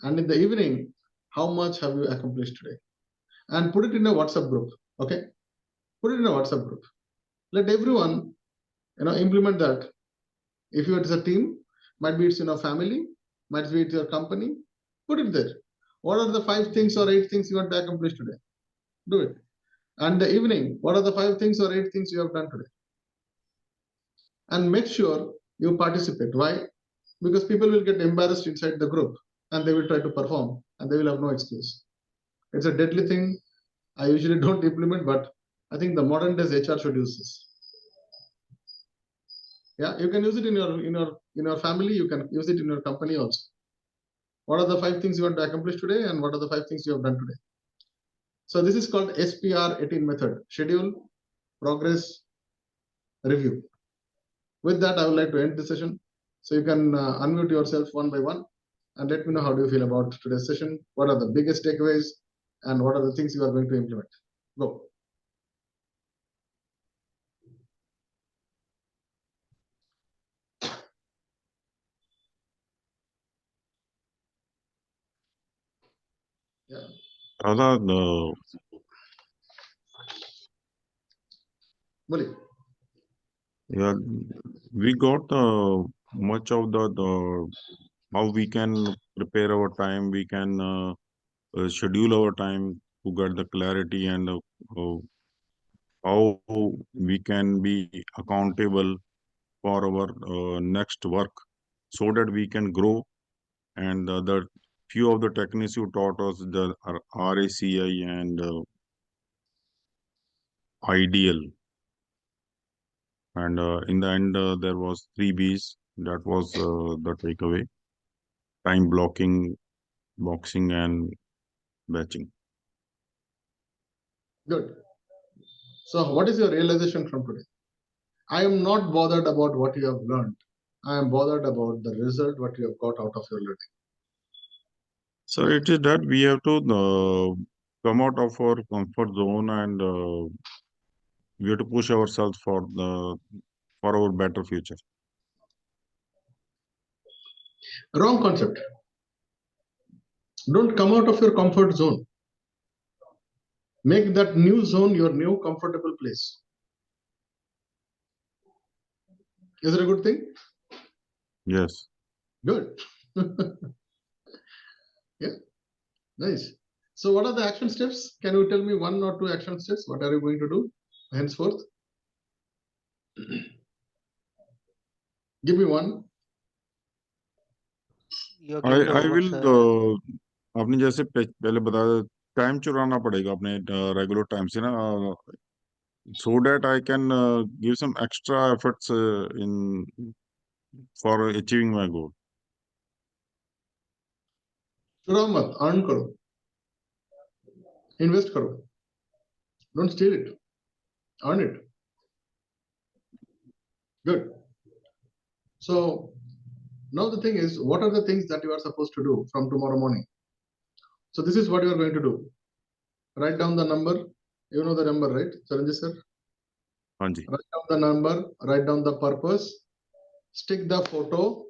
And in the evening, how much have you accomplished today? And put it in a WhatsApp group. Okay, put it in a WhatsApp group. Let everyone implement that. If it is a team, might be it's in a family, might be it's your company, put it there. What are the 5 things or 8 things you want to accomplish today? Do it. And the evening, what are the 5 things or 8 things you have done today? And make sure you participate. Why? Because people will get embarrassed inside the group and they will try to perform and they will have no excuse. It's a deadly thing. I usually don't implement, but I think the modern days HR should use this. Yeah, you can use it in your family. You can use it in your company also. What are the 5 things you want to accomplish today, and what are the 5 things you have done today? So this is called SPR 18 method: schedule, progress, review. With that, I would like to end the session. So you can unmute yourself one by one and let me know how do you feel about today's session. What are the biggest takeaways, and what are the things you are going to implement? Go. Yeah. Yeah, we got much of the how we can prepare our time, we can schedule our time to get the clarity, and how we can be accountable for our next work so that we can grow. And the few of the techniques you taught us, the RACI and ideal. And in the end, there was 3 Bs. That was the takeaway: time blocking, boxing, and batching. Good. So what is your realization from today? I am not bothered about what you have learned. I am bothered about the result, what you have got out of your learning. So it is that we have to come out of our comfort zone, and we have to push ourselves for our better future. Wrong concept. Don't come out of your comfort zone. Make that new zone your new comfortable place. Is it a good thing? Yes. Good. Yeah, nice. So what are the action steps? Can you tell me 1 or 2 action steps? What are you going to do henceforth? Give me one. You're giving I homework, will sir. आपने जैसे पहले बताया time चुराना पड़ेगा अपने regular time से ना so that I can give some extra efforts in for achieving my goal. चुराओ मत, earn करो, invest करो. Don't steal it. Earn it. Good. So now the thing is, what are the things that you are supposed to do from tomorrow morning? So this is what you are going to do. Write down the number. You know the number, right, Charanjit sir? Anji. Write down the number. Write down the purpose. Stick the photo.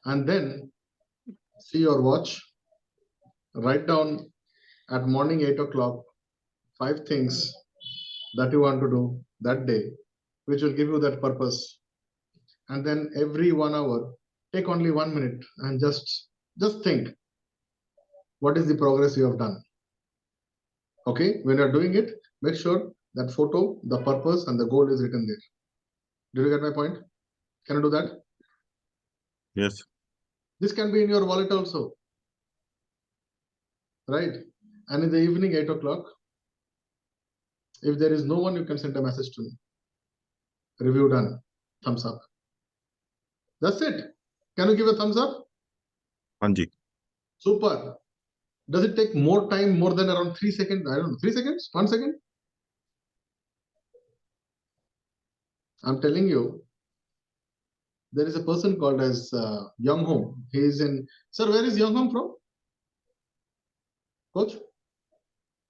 And then see your watch. Write down at morning 8 o'clock 5 things that you want to do that day, which will give you that purpose. And then every 1 hour, take only 1 minute and just think, what is the progress you have done? Okay, when you're doing it, make sure that photo, the purpose, and the goal is written there. Do you get my point? Can you do that? Yes. This can be in your wallet also, right? And in the evening, 8 o'clock, if there is no one, you can send a message to me. Review done. Thumbs up. That's it. Can you give a thumbs up? Anji. Super. Does it take more time, more than around 3 seconds? I don't know, 3 seconds? 1 second? I'm telling you, there is a person called as Young Home. He is in. Sir, where is Young Home from? Coach?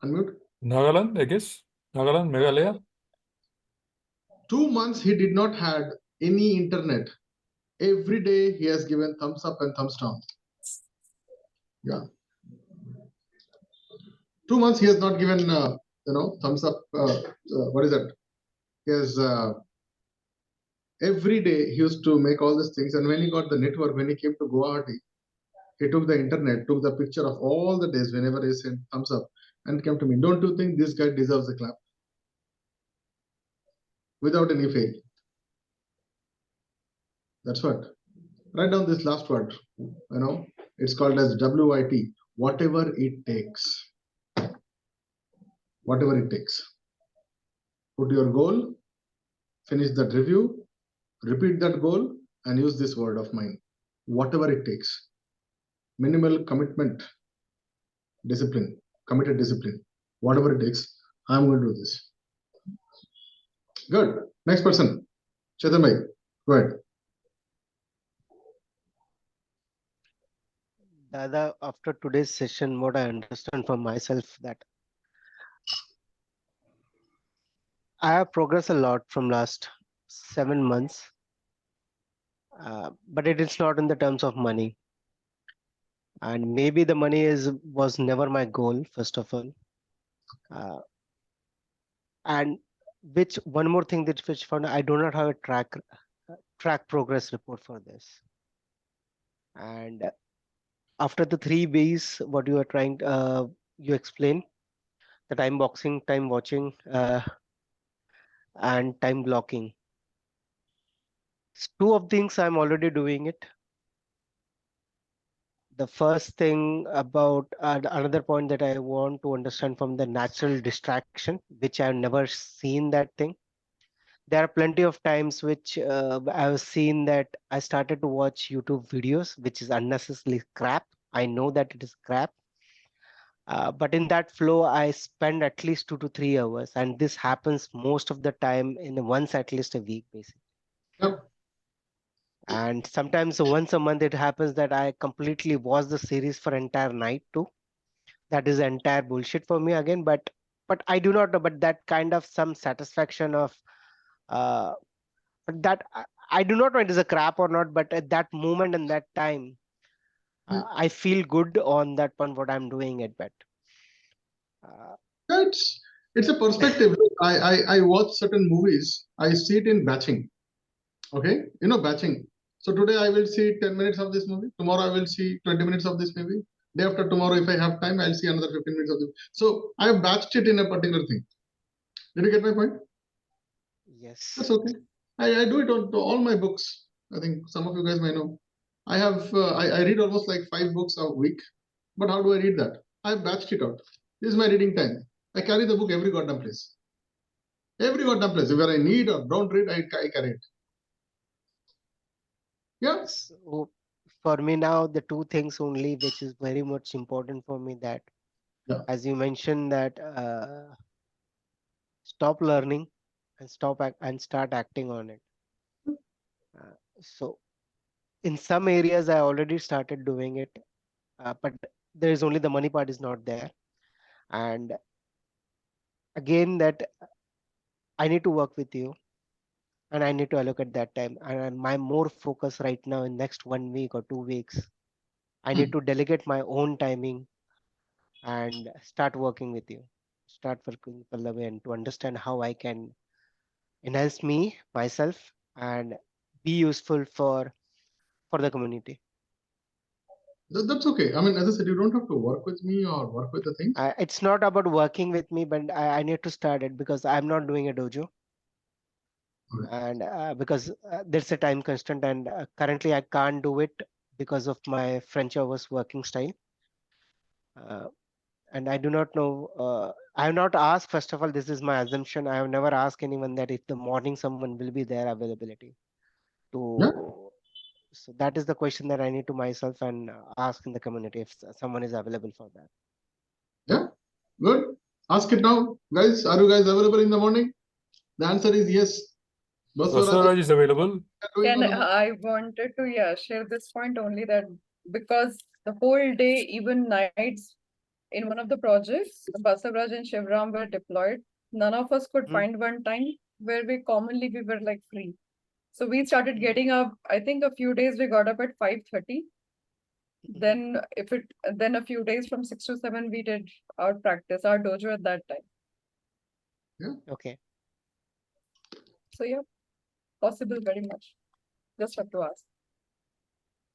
Unmute. Nagaland, I guess. Nagaland, Meghalaya. 2 months he did not had any internet. Every day he has given thumbs up and thumbs down. Yeah. 2 months he has not given thumbs up. What is that? He has every day he used to make all these things, and when he got the network, when he came to Guwahati, he took the internet, took the picture of all the days whenever he sent thumbs up, and came to me. Don't you think this guy deserves a clap? Without any fail. That's what. Write down this last word. It's called as WIT. Whatever it takes. Whatever it takes. Put your goal, finish that review, repeat that goal, and use this word of mine. Whatever it takes. Minimal commitment, discipline, committed discipline. Whatever it takes, I'm going to do this. Good. Next person. Chetan bhai, go ahead. Dada, after today's session, what I understand for myself that I have progressed a lot from last 7 months, but it is not in the terms of money. And maybe the money was never my goal, first of all. And which one more thing that which found I do not have a track progress report for this. And after the 3 B's, what you are trying, you explain the time boxing, time watching, and time blocking. 2 of things I'm already doing it. The first thing about another point that I want to understand from the natural distraction, which I've never seen that thing. There are plenty of times which I've seen that I started to watch YouTube videos, which is unnecessarily crap. I know that it is crap. But in that flow, I spend at least 2 to 3 hours. And this happens most of the time in once at least a week, basically. Yep. And sometimes once a month, it happens that I completely watch the series for entire night too. That is entire bullshit for me again. But I do not know, but that kind of some satisfaction of that I do not know it is a crap or not, but at that moment and that time, I feel good on that one, what I'm doing it, but it's a perspective. Look, I watch certain movies. I see it in batching. Okay, batching. So today I will see 10 minutes of this movie. Tomorrow I will see 20 minutes of this movie. Day after tomorrow, if I have time, I'll see another 15 minutes of the. So I have batched it in a particular thing. Did you get my point? Yes. That's okay. I do it on to all my books. I think some of you guys may know. I have I read almost like 5 books a week. But how do I read that? I've batched it out. This is my reading time. I carry the book every goddamn place. Every goddamn place. Where I need or don't read, I carry it. Yeah. So for me now, the two things only which is very much important for me, that Yeah. as you mentioned, that stop learning and and start acting on it. So in some areas I already started doing it, but there is only the money part is not there. And again, that I need to work with you and I need to allocate that time. And my more focus right now in next 1 week or 2 weeks, I need to delegate my own timing and start working with you, start working Pallavi, and to understand how I can enhance myself and be useful for the community. That's okay. I mean, as I said, you don't have to work with me or work with the things. It's not about working with me, but I need to start it because I'm not doing a dojo. Okay. And because there's a time constraint, and currently I can't do it because of my French hours working style. And I do not know. I have not asked. First of all, this is my assumption. I have never asked anyone that if the morning someone will be there availability Yeah. to. So that is the question that I need to myself and ask in the community if someone is available for that. Yeah. Good. Ask it now, guys. Are you guys available in the morning? The answer is yes. Baswaraj is available. I wanted to share this point only, that because the whole day, even nights, in one of the projects, Basavraj and Shivram were deployed. None of us could find one time where we were like free. So we started getting up. I think a few days we got up at 5:30. Then a few days from 6 to 7 we did our practice, our dojo at that time. Yeah. Okay. So yeah, possible very much. Just have to ask.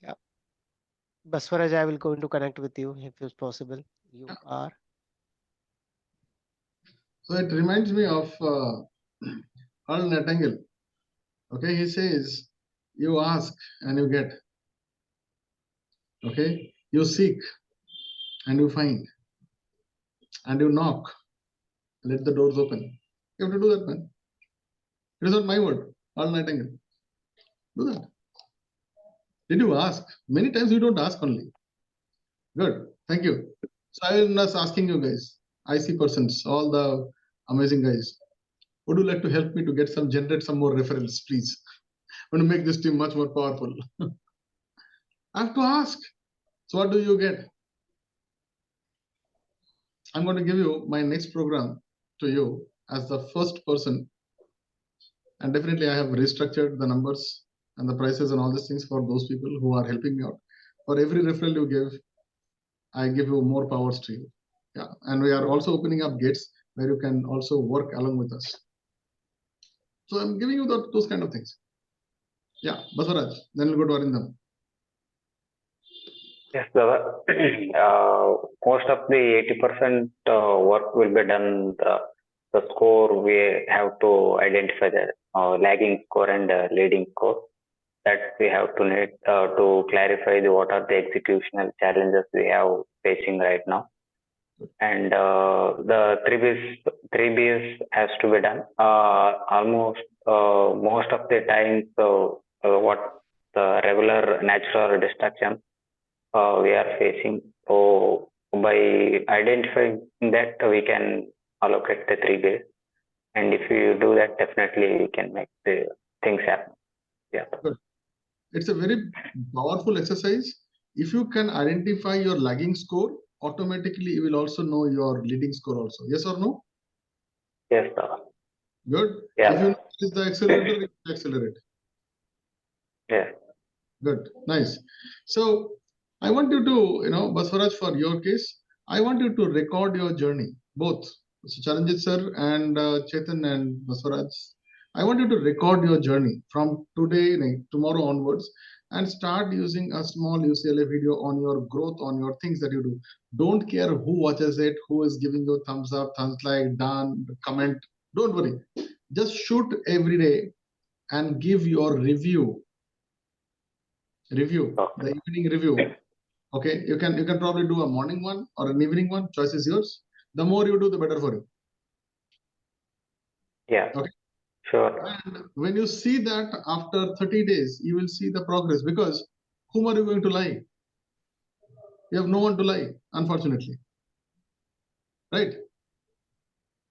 Yeah. Baswaraj, I will going to connect with you if it's possible. You are. So it reminds me of Earl Nightingale. Okay, he says, you ask and you get. Okay, you seek and you find, and you knock, let the doors open. You have to do that, man. It is not my word. Earl Nightingale. Do that. Did you ask? Many times you don't ask only. Good. Thank you. So I am just asking you guys, IC persons, all the amazing guys, would you like to help me to generate some more referrals, please? I want to make this team much more powerful. I have to ask. So what do you get? I'm going to give you my next program to you as the first person. And definitely I have restructured the numbers and the prices and all these things for those people who are helping me out. For every referral you give, I give you more powers to you. Yeah. And we are also opening up gates where you can also work along with us. So I'm giving you those kind of things. Yeah, Baswaraj, then we'll go to Arindam. Yes, most of the 80% work will be done. The score we have to identify the lagging score and leading score. That we have to need to clarify what are the executional challenges we have facing right now, and the 3Bs has to be done. Almost most of the time, what the regular natural destruction we are facing. So by identifying that, we can allocate the 3Bs, and if you do that, definitely we can make the things happen. Yeah. Good. It's a very powerful exercise. If you can identify your lagging score, automatically you will also know your leading score also. Yes or no? Yes, sir. Good. Yeah. If you know what is the accelerator, you can accelerate. Yeah. Good. Nice. So I want you to, Baswaraj, for your case, I want you to record your journey, both Charanjit sir and Chetan and Baswaraj. I want you to record your journey from today, tomorrow onwards, and start using a small UCLA video on your growth, on your things that you do. Don't care who watches it, who is giving you thumbs up, thumbs like, done, comment. Don't worry. Just shoot every day and give your review. The evening review. Okay, you can probably do a morning one or an evening one. Choice is yours. The more you do, the better for you. Yeah. Okay. Sure. And when you see that after 30 days, you will see the progress, because whom are you going to lie? You have no one to lie, unfortunately. Right?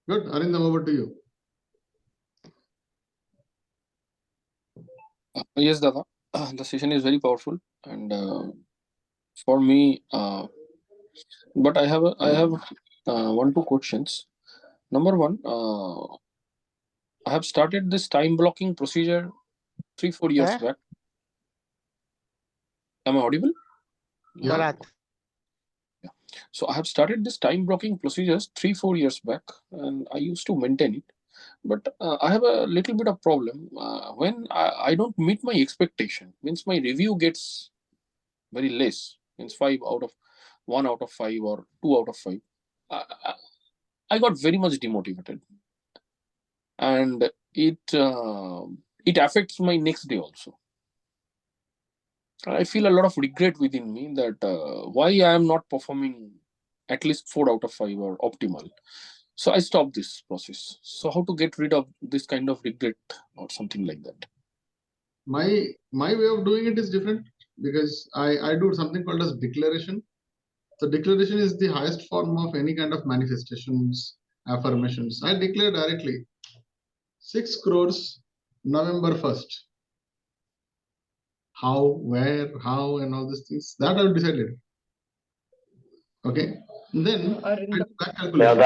Good. Arindam, over to you. Yes, Dada. The session is very powerful, and for me, but I have 1-2 questions. Number one, I have started this time blocking procedure 3-4 years back. Am I audible? Yeah. Yeah. So I have started this time blocking procedures 3-4 years back, and I used to maintain it. But I have a little bit of problem when I don't meet my expectation. Means my review gets very less. Means 1 out of 5 or 2 out of 5. I got very much demotivated, and it affects my next day also. I feel a lot of regret within me that why I am not performing at least 4 out of 5 or optimal. So I stopped this process. So how to get rid of this kind of regret or something like that? My way of doing it is different, because I do something called as declaration. So declaration is the highest form of any kind of manifestations, affirmations. I declare directly 6 crores November 1st. How, where, how, and all these things, that I've decided. Okay. Then I do back calculation.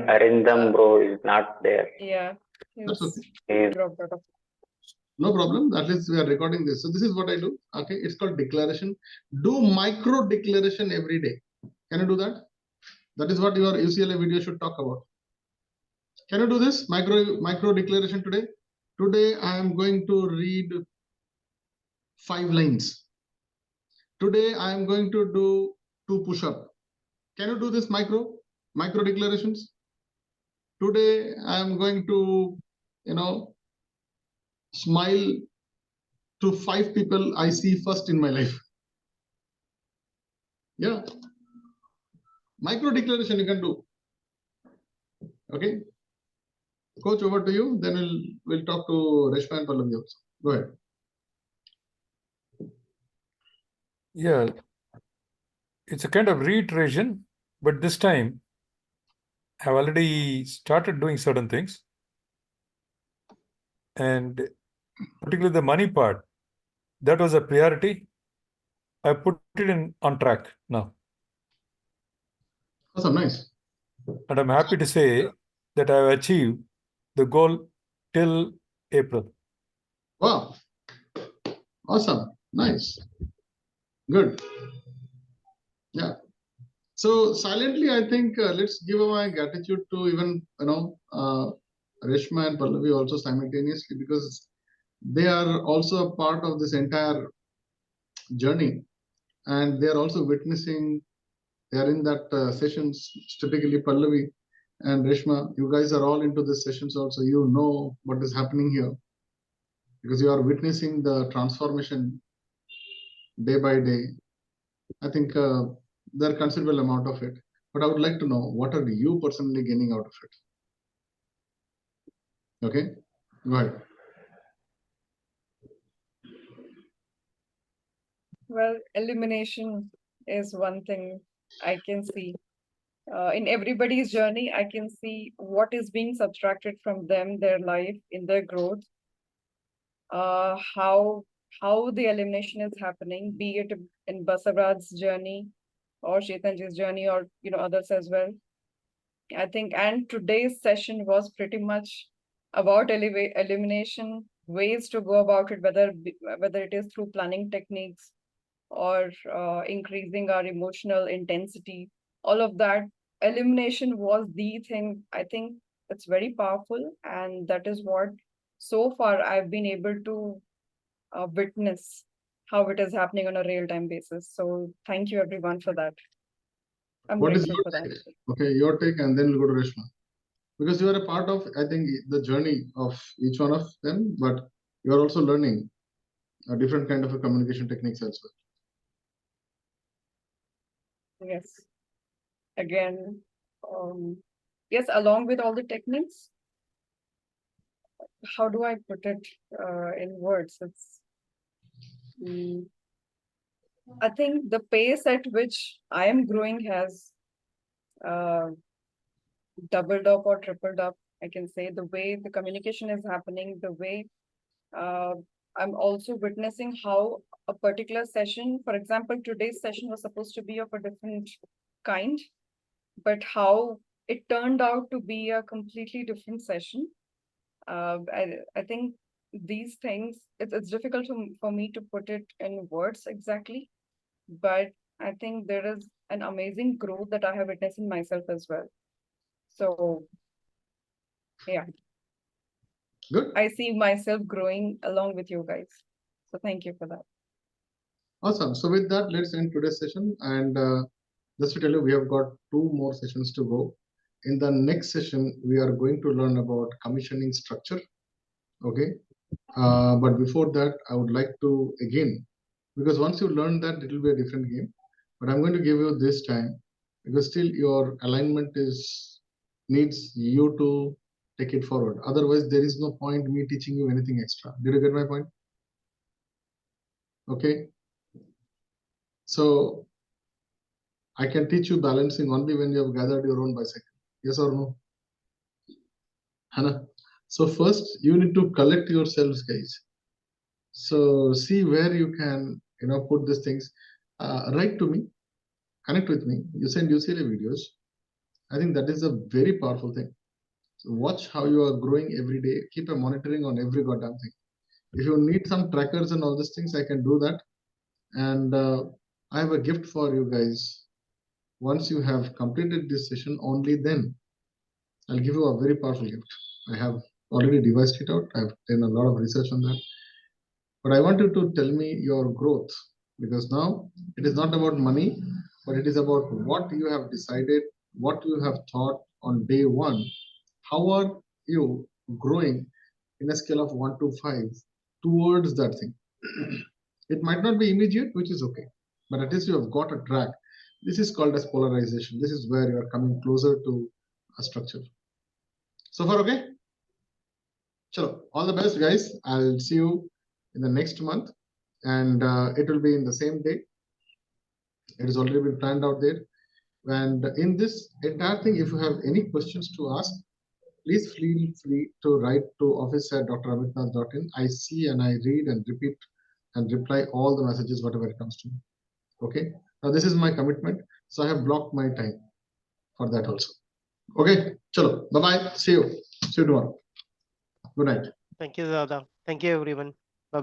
Arindam bro is not there. Yeah. That's okay. No problem. At least we are recording this. So this is what I do. Okay. It's called declaration. Do micro declaration every day. Can you do that? That is what your UCLA video should talk about. Can you do this micro declaration today? Today I am going to read 5 lines. Today I am going to do 2 push-up. Can you do this micro declarations? Today I am going to, smile to 5 people I see first in my life. Yeah. Micro declaration you can do. Okay. Coach, over to you. Then we'll talk to Reshma and Pallavi also. Go ahead. Yeah. It's a kind of reiteration, but this time I've already started doing certain things. And particularly the money part, that was a priority. I put it on track now. Awesome, nice. And I'm happy to say that I've achieved the goal till April. Wow. Awesome. Nice. Good. Yeah. So silently, I think let's give my gratitude to even, Reshma and Pallavi also simultaneously, because they are also a part of this entire journey, and they are also witnessing. They are in that sessions. Typically, Pallavi and Reshma, you guys are all into the sessions also. You know what is happening here, because you are witnessing the transformation day by day. I think there are considerable amount of it, but I would like to know, what are you personally gaining out of it? Okay, go ahead. Well, elimination is one thing I can see. In everybody's journey, I can see what is being subtracted from them, their life, in their growth. How the elimination is happening, be it in Basavrad's journey or Chetanji's journey, or others as well. I think, and today's session was pretty much about elimination, ways to go about it, whether it is through planning techniques or increasing our emotional intensity. All of that, elimination was the thing. I think it's very powerful, and that is what so far I've been able to witness how it is happening on a real-time basis. So thank you everyone for that. I'm What is grateful your for that. take? Okay, your take, and then we'll go to Reshma. Because you are a part of, I think, the journey of each one of them, but you are also learning a different kind of a communication techniques as well. Yes. Again, yes, along with all the techniques, how do I put it in words? It's, I think the pace at which I am growing has doubled up or tripled up. I can say the way the communication is happening, the way I'm also witnessing how a particular session, for example, today's session was supposed to be of a different kind, but how it turned out to be a completely different session. I think these things, it's difficult for me to put it in words exactly, but I think there is an amazing growth that I have witnessed in myself as well. So, yeah. Good. I see myself growing along with you guys. So thank you for that. Awesome. So with that, let's end today's session. And just to tell you, we have got 2 more sessions to go. In the next session, we are going to learn about commissioning structure. Okay. But before that, I would like to again, because once you learn that, it will be a different game. But I'm going to give you this time because still your alignment needs you to take it forward. Otherwise, there is no point me teaching you anything extra. Did you get my point? Okay. So I can teach you balancing only when you have gathered your own bicycle. Yes or no? Hannah. So first you need to collect yourselves, guys. So see where you can, put these things. Write to me, connect with me. You send UCLA videos. I think that is a very powerful thing. So watch how you are growing every day. Keep a monitoring on every goddamn thing. If you need some trackers and all these things, I can do that. And I have a gift for you guys. Once you have completed this session, only then I'll give you a very powerful gift. I have already devised it out. I've done a lot of research on that. But I want you to tell me your growth, because now it is not about money, but it is about what you have decided, what you have thought on day 1. How are you growing in a scale of 1 to 5 towards that thing? It might not be immediate, which is okay, but at least you have got a track. This is called as polarization. This is where you are coming closer to a structure. So far, okay? Chalo, all the best, guys. I'll see you in the next month, and it will be in the same day. It has already been planned out there. And in this entire thing, if you have any questions to ask, please feel free to write to office@dramitnath.in. I see and I read and repeat and reply all the messages, whatever it comes to me. Okay. Now this is my commitment. So I have blocked my time for that also. Okay. Chalo. Bye-bye. See you. See you tomorrow. Good night. Thank you, Dada. Thank you, everyone.